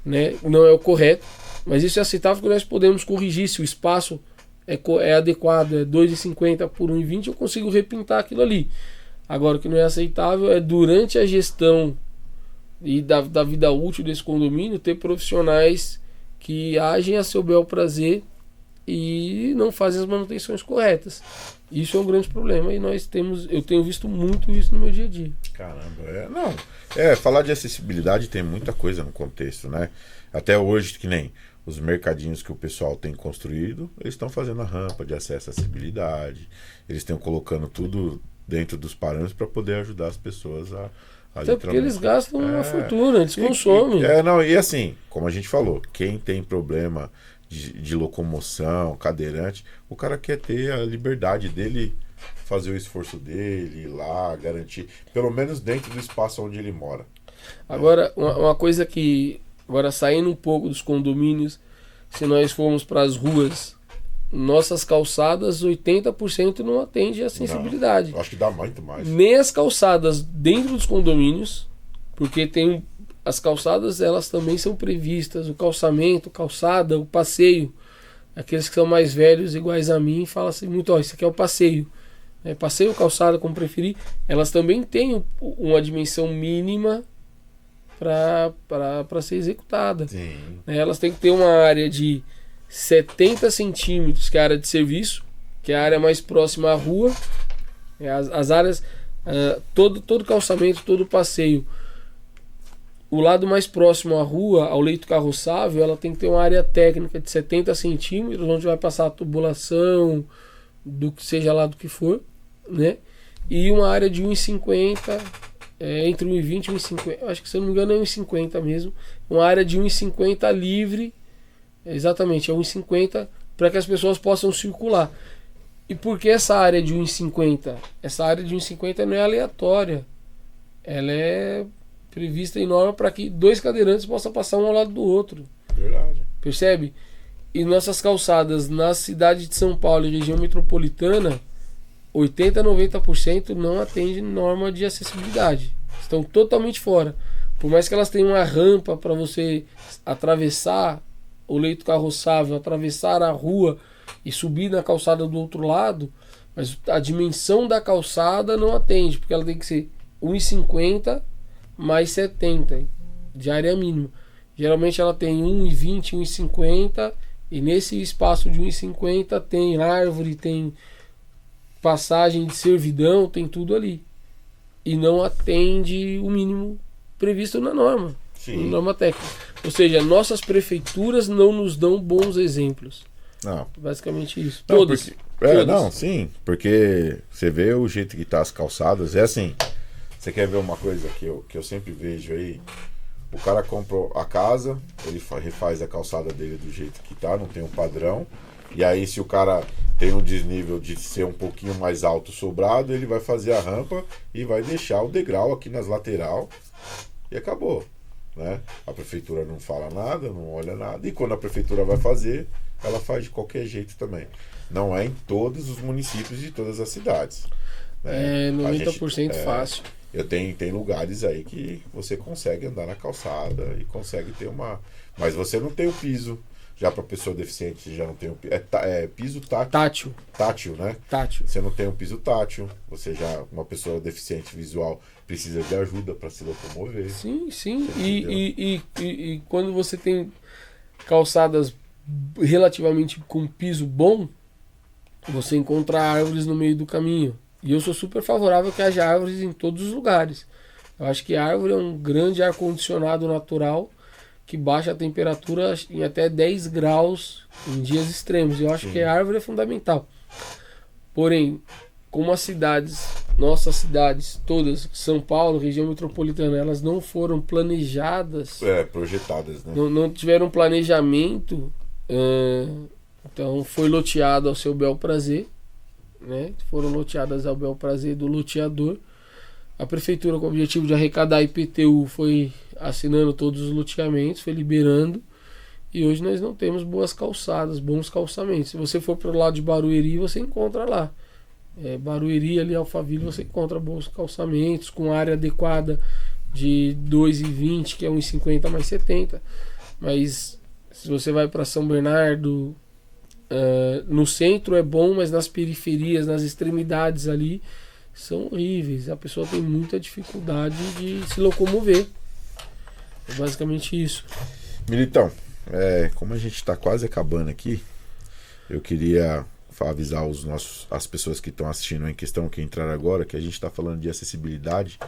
né? Não é o correto, mas isso é aceitável porque nós podemos corrigir. Se o espaço é adequado, é 2,50 por 1,20, eu consigo repintar aquilo ali. Agora, o que não é aceitável é, durante a gestão e da vida útil desse condomínio, ter profissionais que agem a seu bel prazer e não fazem as manutenções corretas. Isso é um grande problema e eu tenho visto muito isso no meu dia a dia. Caramba, falar de acessibilidade tem muita coisa no contexto, né? Até hoje, que nem os mercadinhos que o pessoal tem construído, eles estão fazendo a rampa de acesso à acessibilidade, eles estão colocando tudo dentro dos parâmetros para poder ajudar as pessoas Até porque eles gastam uma fortuna, eles consomem. E assim, como a gente falou, quem tem problema de locomoção, cadeirante, o cara quer ter a liberdade dele fazer o esforço dele, ir lá, garantir, pelo menos dentro do espaço onde ele mora. Agora, uma coisa que, agora saindo um pouco dos condomínios, se nós formos para as ruas, nossas calçadas, 80% não atende a sensibilidade. Acho que dá muito mais. Nem as calçadas dentro dos condomínios, porque tem as calçadas, elas também são previstas, o calçamento, calçada, o passeio. Aqueles que são mais velhos, iguais a mim, falam assim muito, isso aqui é o passeio. Passeio, calçada, como preferir, elas também têm uma dimensão mínima para ser executada. Sim. Elas têm que ter uma área de 70 centímetros, que é a área de serviço, que é a área mais próxima à rua. As áreas, todo calçamento, todo passeio, o lado mais próximo à rua, ao leito carroçável, ela tem que ter uma área técnica de 70 centímetros, onde vai passar a tubulação, do que seja lá do que for, né? E uma área de 1,50, entre 1,20 e 1,50, acho que se eu não me engano é 1,50 mesmo, uma área de 1,50 livre, exatamente, é 1,50, para que as pessoas possam circular. E por que essa área de 1,50? Essa área de 1,50 não é aleatória, ela é prevista em norma para que dois cadeirantes possam passar um ao lado do outro. Verdade. Percebe? E nossas calçadas na cidade de São Paulo e região metropolitana, 80% a 90% não atende norma de acessibilidade. Estão totalmente fora. Por mais que elas tenham uma rampa para você atravessar o leito carroçável, atravessar a rua e subir na calçada do outro lado, mas a dimensão da calçada não atende, porque ela tem que ser 1,50 mais 70 de área mínima. Geralmente ela tem 1,20, 1,50, e nesse espaço de 1,50 tem árvore, tem passagem de servidão, tem tudo ali. E não atende o mínimo previsto na norma. Sim. Na norma técnica. Ou seja, nossas prefeituras não nos dão bons exemplos. Não. Basicamente isso. Não, Todas. porque, não, sim. Porque você vê o jeito que tá as calçadas. É assim. Você quer ver uma coisa que eu sempre vejo aí? O cara compra a casa, ele refaz a calçada dele do jeito que tá, não tem um padrão. E aí, se o cara tem um desnível de ser um pouquinho mais alto sobrado, ele vai fazer a rampa e vai deixar o degrau aqui nas lateral e acabou, né? A prefeitura não fala nada, não olha nada. E quando a prefeitura vai fazer, ela faz de qualquer jeito também. Não é em todos os municípios de todas as cidades. Né? É 90% fácil. Tem lugares aí que você consegue andar na calçada e consegue ter uma... Mas você não tem o piso. Já para pessoa deficiente, você já não tem o piso. Piso tátil. Tátil, né? Tátil. Você não tem um piso tátil. Você já... Uma pessoa deficiente visual precisa de ajuda para se locomover. Sim. E quando você tem calçadas relativamente com piso bom, você encontra árvores no meio do caminho. E eu sou super favorável que haja árvores em todos os lugares. Eu acho que a árvore é um grande ar-condicionado natural que baixa a temperatura em até 10 graus em dias extremos. Eu acho que a árvore é fundamental. Porém, como as cidades, nossas cidades, todas, São Paulo, região metropolitana, elas não foram planejadas. Projetadas, né? Não tiveram planejamento. Então foi loteado ao seu bel prazer. Né? Foram loteadas ao bel prazer do loteador. A prefeitura, com o objetivo de arrecadar IPTU, foi assinando todos os loteamentos, foi liberando, e hoje nós não temos boas calçadas, bons calçamentos. Se você for para o lado de Barueri, você encontra lá. Barueri, ali Alphaville, você encontra bons calçamentos com área adequada de 2,20, que é 1,50 mais 70. Mas se você vai para São Bernardo, no centro é bom, mas nas periferias, nas extremidades ali, são horríveis. A pessoa tem muita dificuldade de se locomover. É basicamente isso. Militão, como a gente está quase acabando aqui, eu queria avisar as pessoas que estão assistindo em questão, que entraram agora, que a gente está falando de acessibilidade,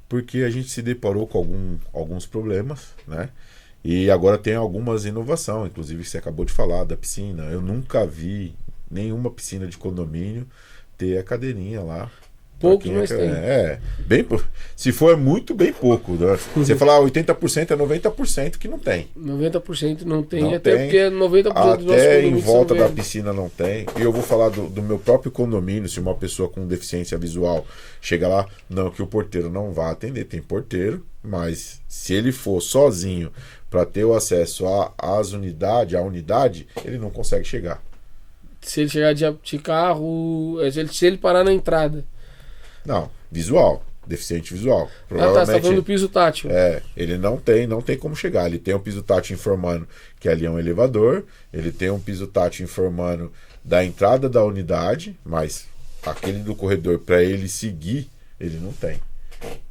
porque a gente se deparou com alguns problemas, né? E agora tem algumas inovações, inclusive você acabou de falar da piscina. Eu nunca vi nenhuma piscina de condomínio ter a cadeirinha lá. Poucos, mas tem. Se for muito, bem pouco. Né? Você falar 80% é 90% que não tem. 90% não tem, Não até tem. porque 90% dos nossos Até em condomínios volta são da verdes. piscina não tem. E eu vou falar do meu próprio condomínio, se uma pessoa com deficiência visual chega lá, não, que o porteiro não vai atender. Tem porteiro, mas se ele for sozinho para ter o acesso à unidade, ele não consegue chegar. Se ele chegar de carro, se ele parar na entrada. Não, visual, deficiente visual. Você tá falando do piso tátil. Ele não tem como chegar. Ele tem um piso tátil informando que ali é um elevador, ele tem um piso tátil informando da entrada da unidade, mas aquele do corredor, para ele seguir, ele não tem.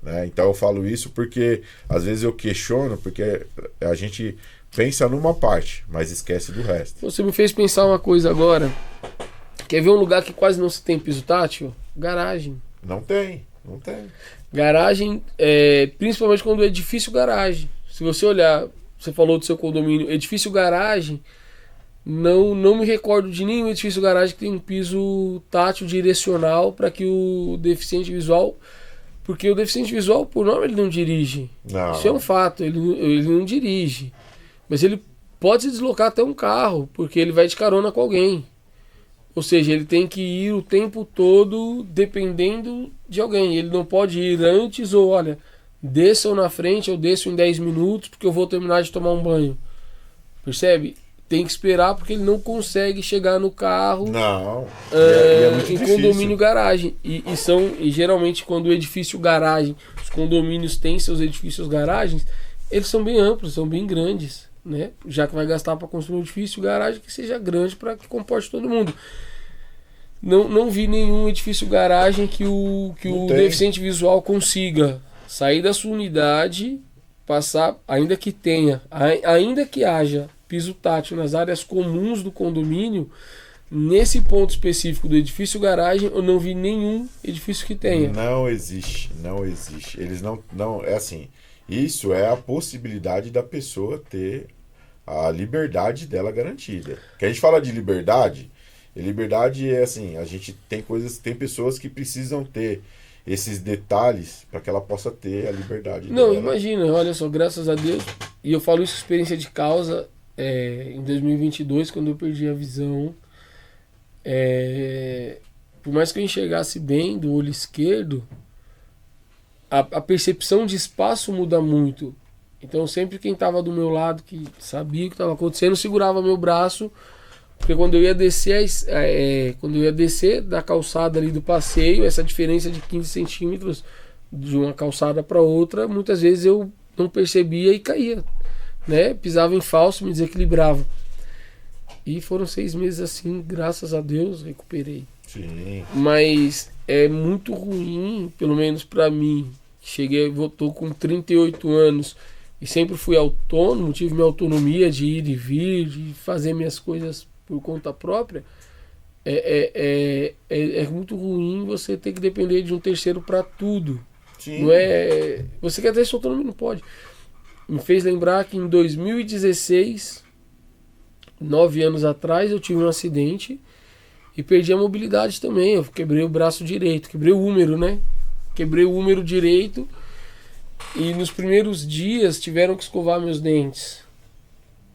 Né? Então eu falo isso porque às vezes eu questiono, porque a gente pensa numa parte, mas esquece do resto. Você me fez pensar uma coisa agora. Quer ver um lugar que quase não se tem piso tátil? Garagem. Não tem. Garagem, principalmente quando é edifício garagem. Se você olhar, você falou do seu condomínio, edifício garagem, não me recordo de nenhum edifício garagem que tem um piso tátil direcional para que o deficiente visual... Porque o deficiente visual, por nome, ele não dirige. Não. Isso é um fato, ele não dirige. Mas ele pode se deslocar até um carro, porque ele vai de carona com alguém. Ou seja, ele tem que ir o tempo todo dependendo de alguém. Ele não pode ir antes ou, olha, desçam na frente, eu desço em 10 minutos porque eu vou terminar de tomar um banho. Percebe? Tem que esperar porque ele não consegue chegar no carro. Não. É muito em difícil. condomínio garagem. E geralmente quando o edifício garagem, os condomínios têm seus edifícios garagens, eles são bem amplos, são bem grandes. Né? Já que vai gastar para construir um edifício garagem que seja grande para que comporte todo mundo. Não vi nenhum edifício garagem que o deficiente visual consiga sair da sua unidade, passar, ainda que haja piso tátil nas áreas comuns do condomínio. Nesse ponto específico do edifício garagem, eu não vi nenhum edifício que tenha. Não existe. Eles não é assim. Isso é a possibilidade da pessoa ter a liberdade dela garantida. Que a gente fala de liberdade, e liberdade é assim, a gente tem pessoas que precisam ter esses detalhes para que ela possa ter a liberdade dela. Imagina, olha só, graças a Deus, e eu falo isso experiência de causa, em 2022, quando eu perdi a visão, por mais que eu enxergasse bem do olho esquerdo, a percepção de espaço muda muito. Então sempre quem estava do meu lado, que sabia o que estava acontecendo, segurava meu braço, porque quando eu ia descer da calçada ali do passeio, essa diferença de 15 centímetros de uma calçada para outra, muitas vezes eu não percebia e caía, né? Pisava em falso, me desequilibrava. E foram 6 meses assim, graças a Deus, recuperei. Sim. Mas é muito ruim, pelo menos para mim. Tô com 38 anos e sempre fui autônomo, tive minha autonomia de ir e vir, de fazer minhas coisas por conta própria. É muito ruim você ter que depender de um terceiro para tudo. Sim. Não é, você quer ter sua autonomia, não pode. Me fez lembrar que em 2016, 9 anos atrás, eu tive um acidente e perdi a mobilidade também. Eu quebrei o braço direito, quebrei o húmero, né? Quebrei o húmero direito e nos primeiros dias tiveram que escovar meus dentes,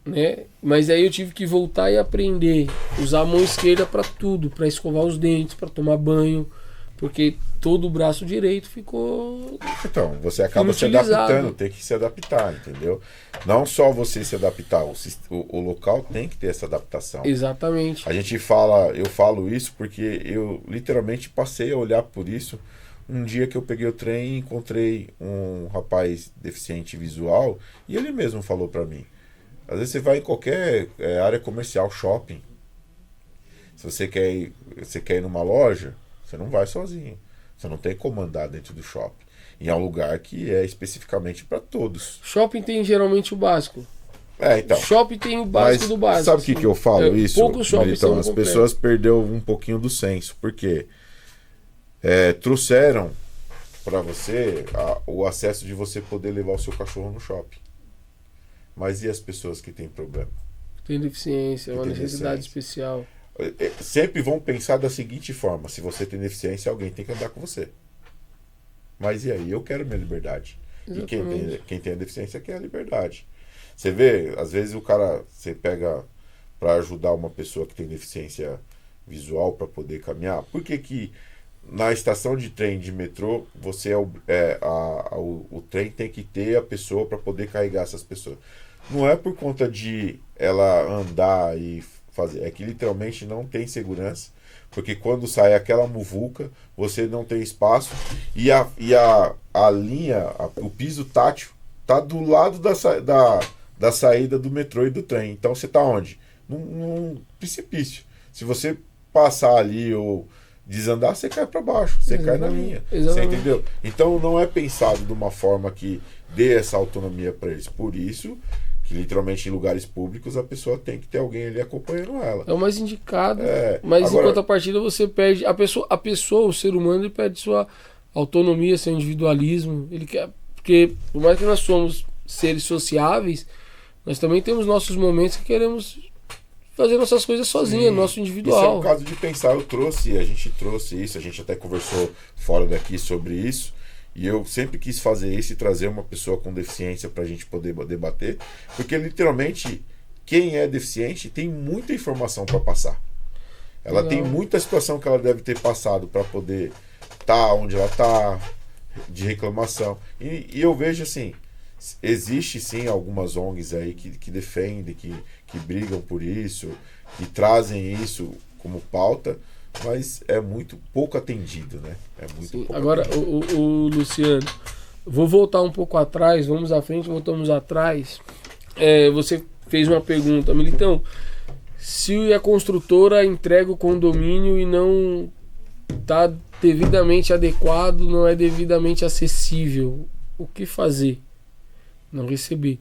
né? Mas aí eu tive que voltar e aprender, usar a mão esquerda para tudo, para escovar os dentes, para tomar banho, porque todo o braço direito ficou... Então, você acaba se adaptando, tem que se adaptar, entendeu? Não só você se adaptar, o local tem que ter essa adaptação. Exatamente. Eu falo isso porque eu literalmente passei a olhar por isso. Um dia que eu peguei o trem e encontrei um rapaz deficiente visual e ele mesmo falou pra mim. Às vezes você vai em qualquer área comercial, shopping. Se você quer ir numa loja, você não vai sozinho. Você não tem como andar dentro do shopping. E é um lugar que é especificamente para todos. Shopping tem geralmente o básico. Então. Shopping tem o básico do básico. Sabe o que eu falo isso? Poucos shoppings são as pessoas perderam um pouquinho do senso. Por quê? Trouxeram para você o acesso de você poder levar o seu cachorro no shopping. Mas e as pessoas que têm problema? Tem deficiência, uma necessidade especial. Sempre vão pensar da seguinte forma: se você tem deficiência, alguém tem que andar com você. Mas e aí? Eu quero minha liberdade. Exatamente. E quem tem a deficiência quer a liberdade. Você vê, às vezes você pega para ajudar uma pessoa que tem deficiência visual para poder caminhar. Por que que na estação de trem de metrô o trem tem que ter a pessoa para poder carregar essas pessoas? Não é por conta de ela andar e fazer, é que literalmente não tem segurança, porque quando sai aquela muvuca, você não tem espaço e a linha, o piso tátil tá do lado da saída do metrô e do trem. Então você tá onde? Num precipício. Se você passar ali ou desandar, você cai para baixo, você cai na linha. Você entendeu? Então não é pensado de uma forma que dê essa autonomia para eles. Por isso que literalmente em lugares públicos a pessoa tem que ter alguém ali acompanhando ela. É o mais indicado, mas agora, em contrapartida você perde a pessoa, o ser humano, ele perde sua autonomia, seu individualismo. Ele quer, porque por mais que nós somos seres sociáveis, nós também temos nossos momentos que queremos fazer nossas coisas sozinhos, nosso individual. Isso é um caso de pensar. A gente trouxe isso, a gente até conversou fora daqui sobre isso. E eu sempre quis fazer isso e trazer uma pessoa com deficiência para a gente poder debater, porque literalmente quem é deficiente tem muita informação para passar. Ela tem muita situação que ela deve ter passado para poder estar onde ela está, de reclamação. E eu vejo assim, existe sim algumas ONGs aí que defendem, que brigam por isso, que trazem isso como pauta, mas é muito pouco atendido, né? É muito pouco agora, o Luciano, vou voltar um pouco atrás, vamos à frente, voltamos atrás. Você fez uma pergunta, Militão, se a construtora entrega o condomínio e não está devidamente adequado, não é devidamente acessível, o que fazer? Não receber.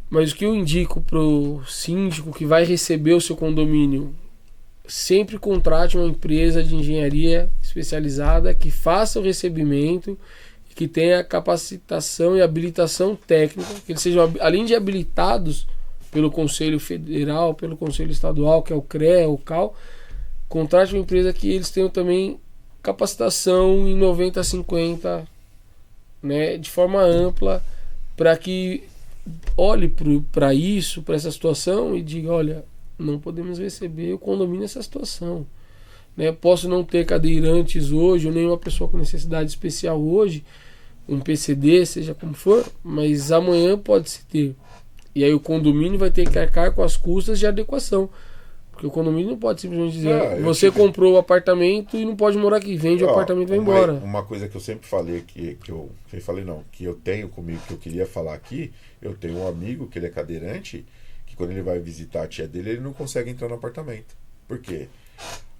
Mas o que eu indico pro síndico que vai receber o seu condomínio: sempre contrate uma empresa de engenharia especializada que faça o recebimento, que tenha capacitação e habilitação técnica, que eles sejam, além de habilitados pelo Conselho Federal, pelo Conselho Estadual, que é o CREA, o CAL, contrate uma empresa que eles tenham também capacitação em 90/50, né, de forma ampla, para que olhe para isso, para essa situação e diga: olha, não podemos receber o condomínio nessa situação, né? Posso não ter cadeirantes hoje, ou nenhuma pessoa com necessidade especial hoje, um PCD, seja como for, mas amanhã pode-se ter. E aí o condomínio vai ter que arcar com as custas de adequação. Porque o condomínio não pode simplesmente dizer: você comprou o apartamento e não pode morar aqui, vende o apartamento e vai embora. Uma coisa que eu sempre falei, que eu tenho comigo, que eu queria falar aqui, eu tenho um amigo que ele é cadeirante, que quando ele vai visitar a tia dele, ele não consegue entrar no apartamento. Por quê?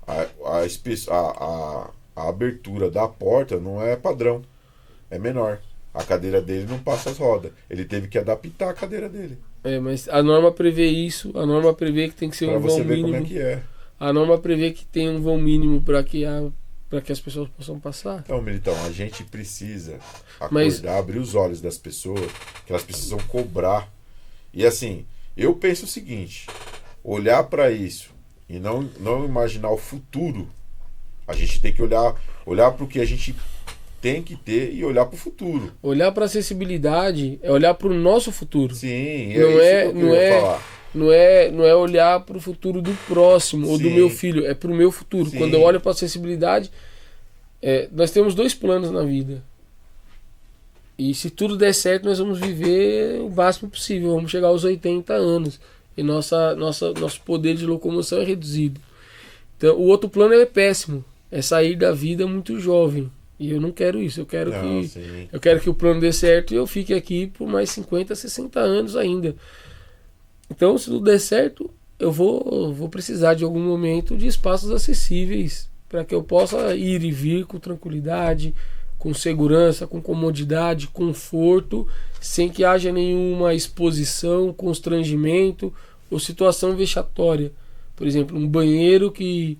A abertura da porta não é padrão, é menor. A cadeira dele não passa as rodas. Ele teve que adaptar a cadeira dele. Mas a norma prevê isso. A norma prevê que tem que ser um vão mínimo. Como é que é. A norma prevê que tem um vão mínimo para que as pessoas possam passar. Então, Militão, a gente precisa acordar, abrir os olhos das pessoas, que elas precisam cobrar. E assim, eu penso o seguinte: olhar para isso e não imaginar o futuro. A gente tem que olhar para o que a gente tem que ter e olhar para o futuro. Olhar para a acessibilidade é olhar para o nosso futuro. Sim, não é olhar para o futuro do próximo ou do meu filho, é para o meu futuro. Sim. Quando eu olho para a acessibilidade, nós temos 2 planos na vida. E se tudo der certo, nós vamos viver o máximo possível, vamos chegar aos 80 anos. E nosso poder de locomoção é reduzido. Então, o outro plano é péssimo, é sair da vida muito jovem. E eu não quero isso, eu quero que o plano dê certo e eu fique aqui por mais 50, 60 anos ainda. Então, se tudo der certo, eu vou precisar de algum momento de espaços acessíveis para que eu possa ir e vir com tranquilidade, com segurança, com comodidade, conforto, sem que haja nenhuma exposição, constrangimento ou situação vexatória. Por exemplo, um banheiro que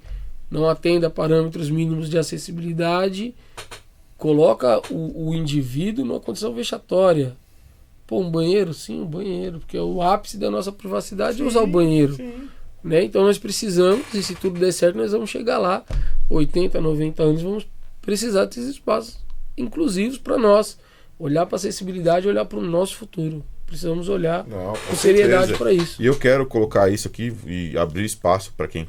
não atenda a parâmetros mínimos de acessibilidade, coloca o indivíduo numa condição vexatória. Pô, um banheiro? Sim, um banheiro, porque o ápice da nossa privacidade é usar o banheiro. Né? Então nós precisamos, e se tudo der certo, nós vamos chegar lá, 80, 90 anos, vamos precisar desses espaços inclusivos para nós. Olhar para a acessibilidade, olhar para o nosso futuro. Precisamos olhar com seriedade para isso. E eu quero colocar isso aqui e abrir espaço para quem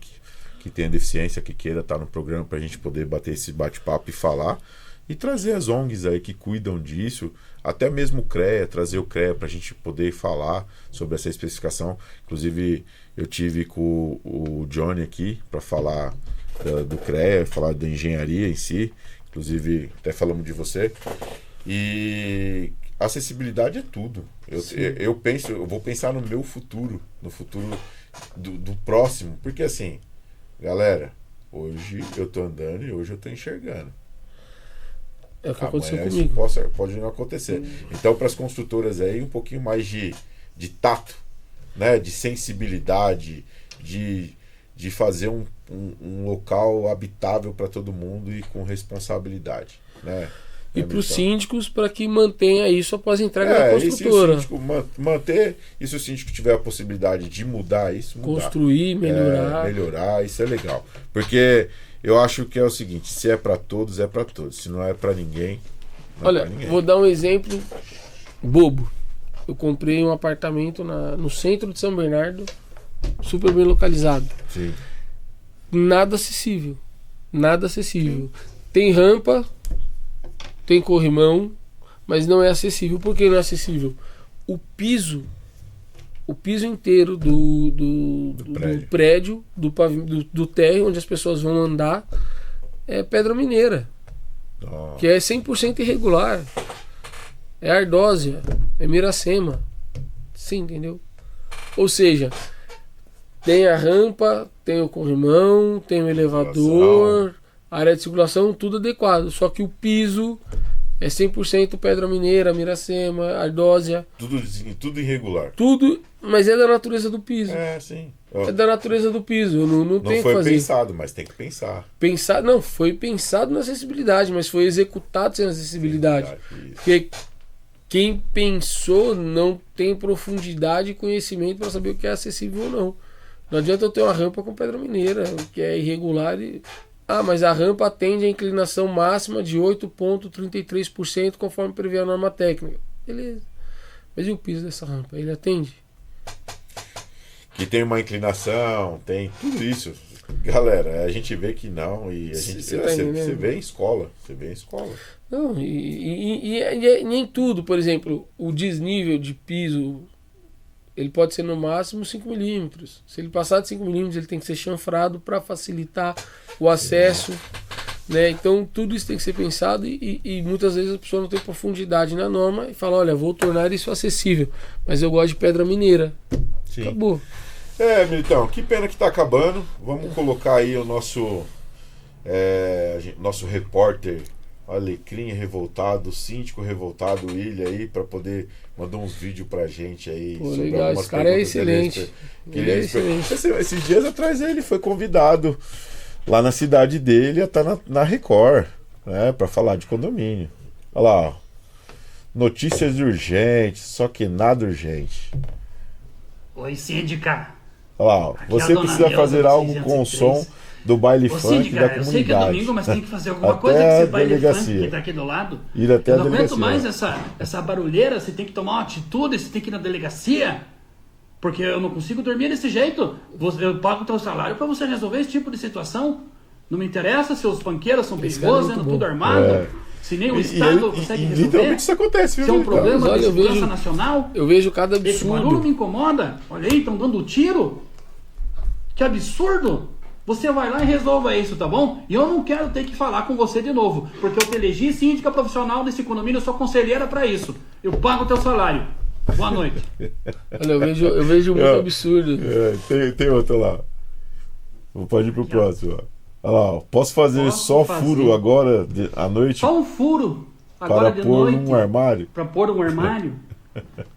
que tem deficiência, que queira estar no programa, para a gente poder bater esse bate-papo e falar. E trazer as ONGs aí que cuidam disso, até mesmo o CREA, trazer o CREA para a gente poder falar sobre essa especificação. Inclusive, eu tive com o Johnny aqui para falar do CREA, falar da engenharia em si. Inclusive, até falamos de você. E acessibilidade é tudo. Eu vou pensar no meu futuro, no futuro do próximo. Porque assim, galera, hoje eu tô andando e hoje eu tô enxergando. É o que aconteceu Amanhã comigo. Isso pode não acontecer. Então, para as construtoras aí, um pouquinho mais de tato, né? De sensibilidade, de fazer um local habitável para todo mundo e com responsabilidade, né? E para os síndicos, para que mantenha isso após a entrega da construtora. E se o síndico manter, e se o síndico tiver a possibilidade de mudar isso, construir, melhorar. Melhorar, isso é legal. Porque eu acho que é o seguinte, se é para todos, é para todos. Se não é para ninguém, não Olha, é pra ninguém. Vou dar um exemplo bobo. Eu comprei um apartamento no centro de São Bernardo, super bem localizado. Sim. Nada acessível. Nada acessível. Tem rampa, tem corrimão, mas não é acessível. Por que não é acessível? O piso inteiro do prédio, do térreo, onde as pessoas vão andar, é pedra mineira. Oh. Que é 100% irregular. É ardósia, é miracema. Sim, entendeu? Ou seja, tem a rampa, tem o corrimão, tem o elevador, área de circulação, tudo adequado. Só que o piso é 100% pedra mineira, miracema, ardósia. Tudo irregular. Tudo, mas é da natureza do piso. É, sim. É da natureza do piso. Não tem foi que fazer. pensado, mas tem que pensar. Não, foi pensado na acessibilidade, mas foi executado sem acessibilidade. Porque quem pensou não tem profundidade e conhecimento para saber o que é acessível ou não. Não adianta eu ter uma rampa com pedra mineira, que é irregular e... mas a rampa atende a inclinação máxima de 8,33% conforme prevê a norma técnica. Beleza. Mas e o piso dessa rampa? Ele atende? Que tem uma inclinação, tem tudo isso. Galera, a gente vê que não. E a gente você vê em escola. Você vê em escola. Não, e nem tudo. Por exemplo, o desnível de piso, ele pode ser no máximo 5 milímetros. Se ele passar de 5 milímetros, ele tem que ser chanfrado para facilitar o acesso. Né? Então tudo isso tem que ser pensado e muitas vezes a pessoa não tem profundidade na norma e fala, olha, vou tornar isso acessível, mas eu gosto de pedra mineira. Sim. Acabou. Militão, que pena que tá acabando. Vamos colocar aí o nosso repórter Alecrim revoltado, síndico revoltado, William aí, para poder mandar uns vídeos pra gente aí. Pô, legal, esse cara é excelente. Ele é excelente. Esses dias atrás ele foi convidado lá na cidade dele a estar na Record, né, para falar de condomínio. Olha lá, ó. Notícias urgentes, só que nada urgente. Oi, síndica. Olha lá, ó. Você precisa fazer algo com o som do baile funk síndica, da comunidade. Eu sei que é domingo, mas tem que fazer alguma coisa com esse baile funk que tá aqui do lado. Ir até eu a não delegacia. aguento mais essa barulheira, você tem que tomar uma atitude, você tem que ir na delegacia. Porque eu não consigo dormir desse jeito. Eu pago o teu salário para você resolver esse tipo de situação. Não me interessa se os banqueiros são perigosos, andam tudo armado. Se nem o Estado consegue resolver. Literalmente isso acontece, viu? Se é um problema de segurança nacional. Eu vejo cada absurdo. Esse barulho me incomoda. Olha aí, estão dando tiro. Que absurdo. Você vai lá e resolva isso, tá bom? E eu não quero ter que falar com você de novo. Porque eu te elegi síndica profissional desse condomínio, eu sou conselheira para isso. Eu pago o teu salário. Boa noite. Olha, eu vejo muito absurdo. Tem outro lá. Pode ir pro próximo. Olha lá, posso fazer furo agora à noite? Só um furo agora para pôr um armário? Para pôr um armário?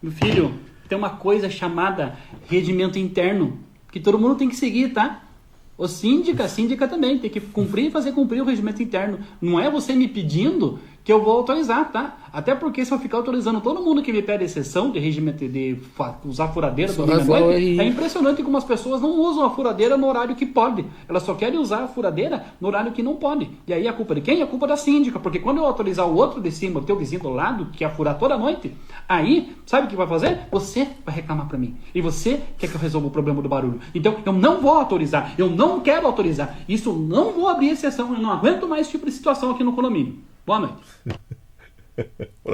Meu filho, tem uma coisa chamada regimento interno, que todo mundo tem que seguir, tá? A síndica também tem que cumprir e fazer cumprir o regimento interno. Não é você me pedindo que eu vou autorizar, tá? Até porque se eu ficar autorizando todo mundo que me pede exceção de regime de usar furadeira domingo à noite, é impressionante como as pessoas não usam a furadeira no horário que pode. Elas só querem usar a furadeira no horário que não pode. E aí a culpa de quem? A culpa da síndica, porque quando eu autorizar o outro de cima, o teu vizinho do lado, que ia furar toda noite, aí, sabe o que vai fazer? Você vai reclamar pra mim. E você quer que eu resolva o problema do barulho. Então, eu não vou autorizar. Eu não quero autorizar. Isso não vou abrir exceção. Eu não aguento mais esse tipo de situação aqui no condomínio. Boa noite.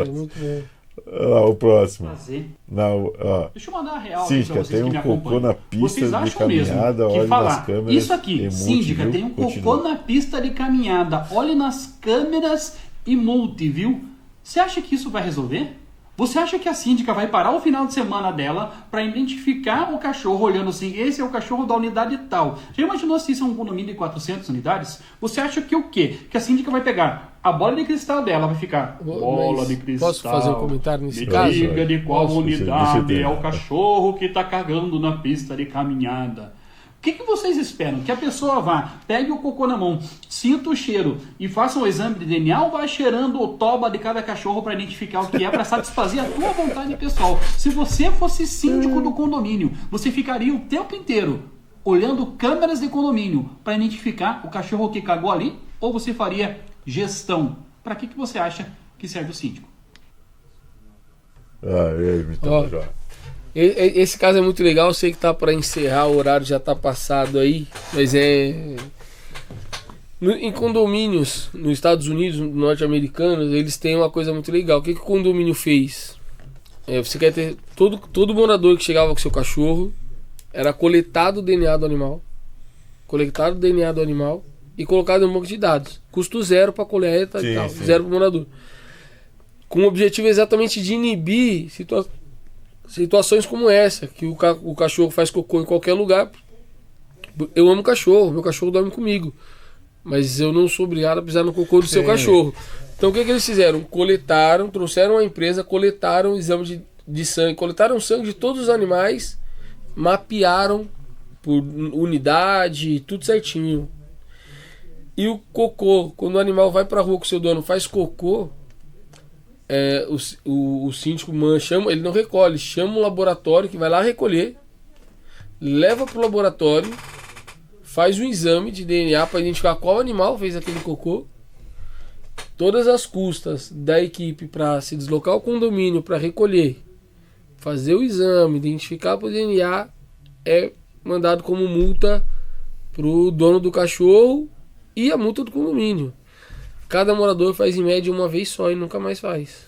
Muito bom. O próximo. Fazer. Não, Deixa eu mandar a real síndica, pra vocês tem que me cocô acompanham. na pista Vocês de acham mesmo caminhada, que olhe falar nas câmeras. isso aqui, e multe, síndica, viu? tem um cocô Continua. na pista de caminhada, olhe nas câmeras e multe, viu? Você acha que isso vai resolver? Você acha que a síndica vai parar o final de semana dela para identificar o cachorro olhando assim, esse é o cachorro da unidade tal? Já imaginou se isso é um condomínio de 400 unidades? Você acha que o quê? Que a síndica vai pegar a bola de cristal dela, vai ficar bola de cristal. Posso fazer um comentário nesse Me caso? diga de qual Posso? unidade Deixa eu é o cachorro que está cagando na pista de caminhada. O que vocês esperam? Que a pessoa vá, pegue o cocô na mão, sinta o cheiro e faça um exame de DNA ou vá cheirando o toba de cada cachorro para identificar o que é, para satisfazer a tua vontade pessoal? Se você fosse síndico do condomínio, você ficaria o tempo inteiro olhando câmeras de condomínio para identificar o cachorro que cagou ali? Ou você faria gestão? Para que você acha que serve o síndico? Então, já. Esse caso é muito legal, eu sei que tá para encerrar, o horário já tá passado aí, mas em condomínios nos Estados Unidos, norte-americanos, eles têm uma coisa muito legal. O que o condomínio fez? Você quer ter todo morador que chegava com seu cachorro, era coletado o DNA do animal, e colocado em um banco de dados. Custo zero para coleta e tal, zero para o morador. Com o objetivo exatamente de inibir situações como essa, que o cachorro faz cocô em qualquer lugar. Eu amo cachorro, meu cachorro dorme comigo, mas eu não sou obrigado a pisar no cocô do seu cachorro. Então o que eles fizeram? Trouxeram a empresa, coletaram exame de sangue, coletaram sangue de todos os animais, mapearam por unidade, tudo certinho. E o cocô, quando o animal vai pra rua com o seu dono, faz cocô, o síndico chama, ele não recolhe, chama um laboratório que vai lá recolher, leva pro laboratório, faz um exame de DNA para identificar qual animal fez aquele cocô. Todas as custas da equipe para se deslocar ao condomínio para recolher, fazer o exame, identificar o DNA, é mandado como multa pro dono do cachorro e a multa do condomínio. Cada morador faz em média uma vez só e nunca mais faz.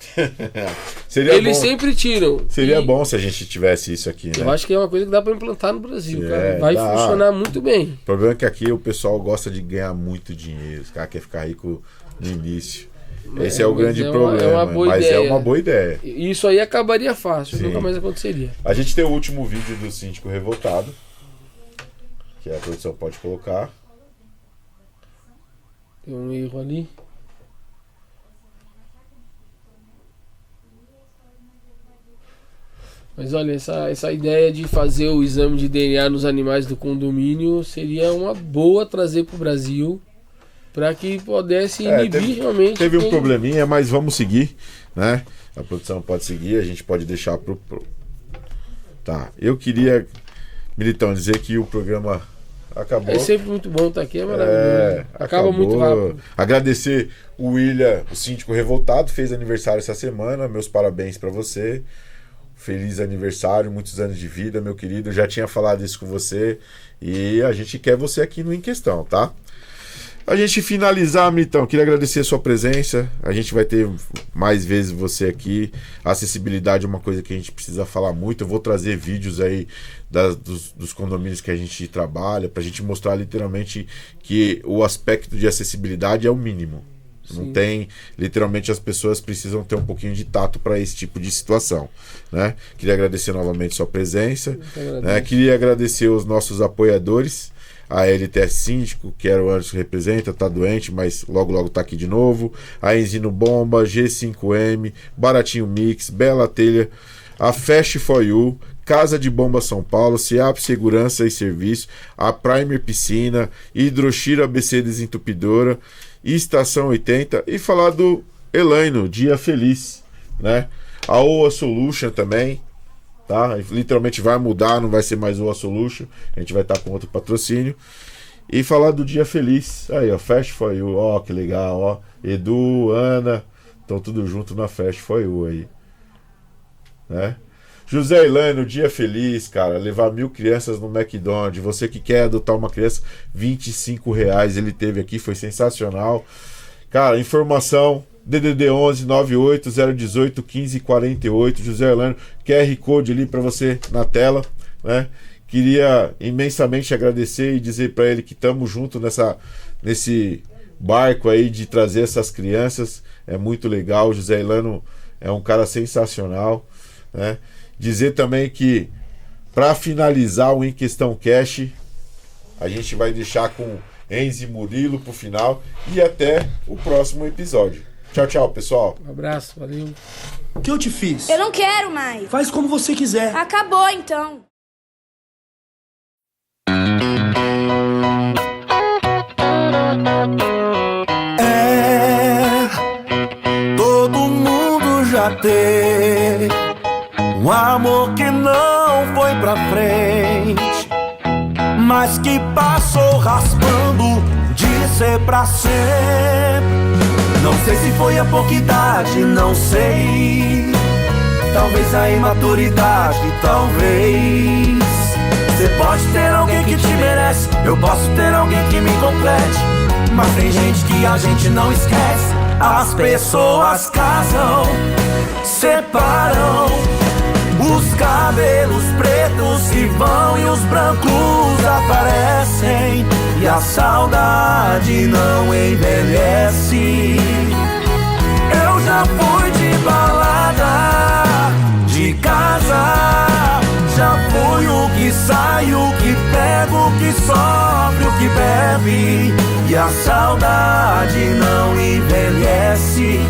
Eles sempre tiram. Seria bom se a gente tivesse isso aqui, né? Eu acho que é uma coisa que dá para implantar no Brasil, cara. Vai funcionar muito bem. O problema é que aqui o pessoal gosta de ganhar muito dinheiro. Os caras querem ficar rico no início. Esse é o grande problema. Mas é uma boa ideia. Isso aí acabaria fácil, nunca mais aconteceria. A gente tem o último vídeo do síndico revoltado, que a produção pode colocar. Tem um erro ali. Mas olha, essa ideia de fazer o exame de DNA nos animais do condomínio seria uma boa trazer para o Brasil, para que pudesse inibir realmente. Teve um probleminha, mas vamos seguir, né? A produção pode seguir, a gente pode deixar pro. Tá, eu queria, Militão, dizer que o programa acabou. É sempre muito bom estar aqui, é maravilhoso. Acaba muito rápido. Agradecer o William, o síndico revoltado, fez aniversário essa semana. Meus parabéns para você. Feliz aniversário, muitos anos de vida, meu querido. Eu já tinha falado isso com você e a gente quer você aqui no Em Questão, tá? A gente finalizar, Militão, queria agradecer a sua presença. A gente vai ter mais vezes você aqui. A acessibilidade é uma coisa que a gente precisa falar muito. Eu vou trazer vídeos aí dos condomínios que a gente trabalha, pra gente mostrar literalmente que o aspecto de acessibilidade é o mínimo. Não tem, literalmente as pessoas precisam ter um pouquinho de tato para esse tipo de situação, né? Queria agradecer novamente sua presença, né? Queria agradecer os nossos apoiadores, a LTS Síndico, que era o Anderson que representa, tá doente, mas logo tá aqui de novo, a Enzino Bomba, G5M, Baratinho Mix, Bela Telha, a Fast For You, Casa de Bomba São Paulo, CIAP Segurança e Serviço, a Primer Piscina, Hidroshira ABC Desentupidora, Estação 80 e falar do Elaino, dia feliz, né? A OA Solution também, tá? Literalmente vai mudar, não vai ser mais OA Solution, a gente vai estar com outro patrocínio. E falar do dia feliz, aí ó, Fast For You, ó, que legal, ó, Edu, Ana, estão tudo junto na Fast For You aí, né? José Elaino, dia feliz, cara, levar 1000 crianças no McDonald's, você que quer adotar uma criança, R$25, ele teve aqui, foi sensacional, cara, informação, DDD 11 98 018 15 48, José Elaino, QR Code ali para você na tela, né? Queria imensamente agradecer e dizer para ele que estamos juntos nesse barco aí de trazer essas crianças, é muito legal, o José Elaino é um cara sensacional, né? Dizer também que para finalizar o Em Questão Cash, a gente vai deixar com Enzo e Murilo pro final e até o próximo episódio. Tchau, tchau, pessoal. Um abraço, valeu. O que eu te fiz? Eu não quero mais. Faz como você quiser. Acabou então. Todo mundo já teve um amor que não foi pra frente, mas que passou raspando de ser pra sempre. Não sei se foi a pouca idade, não sei. Talvez a imaturidade, talvez. Você pode ter alguém que te merece, eu posso ter alguém que me complete, mas tem gente que a gente não esquece. As pessoas casam, separam. Os cabelos pretos se vão e os brancos aparecem, e a saudade não envelhece. Eu já fui de balada, de casa, já fui o que sai, o que pega, o que sofre, o que bebe, e a saudade não envelhece.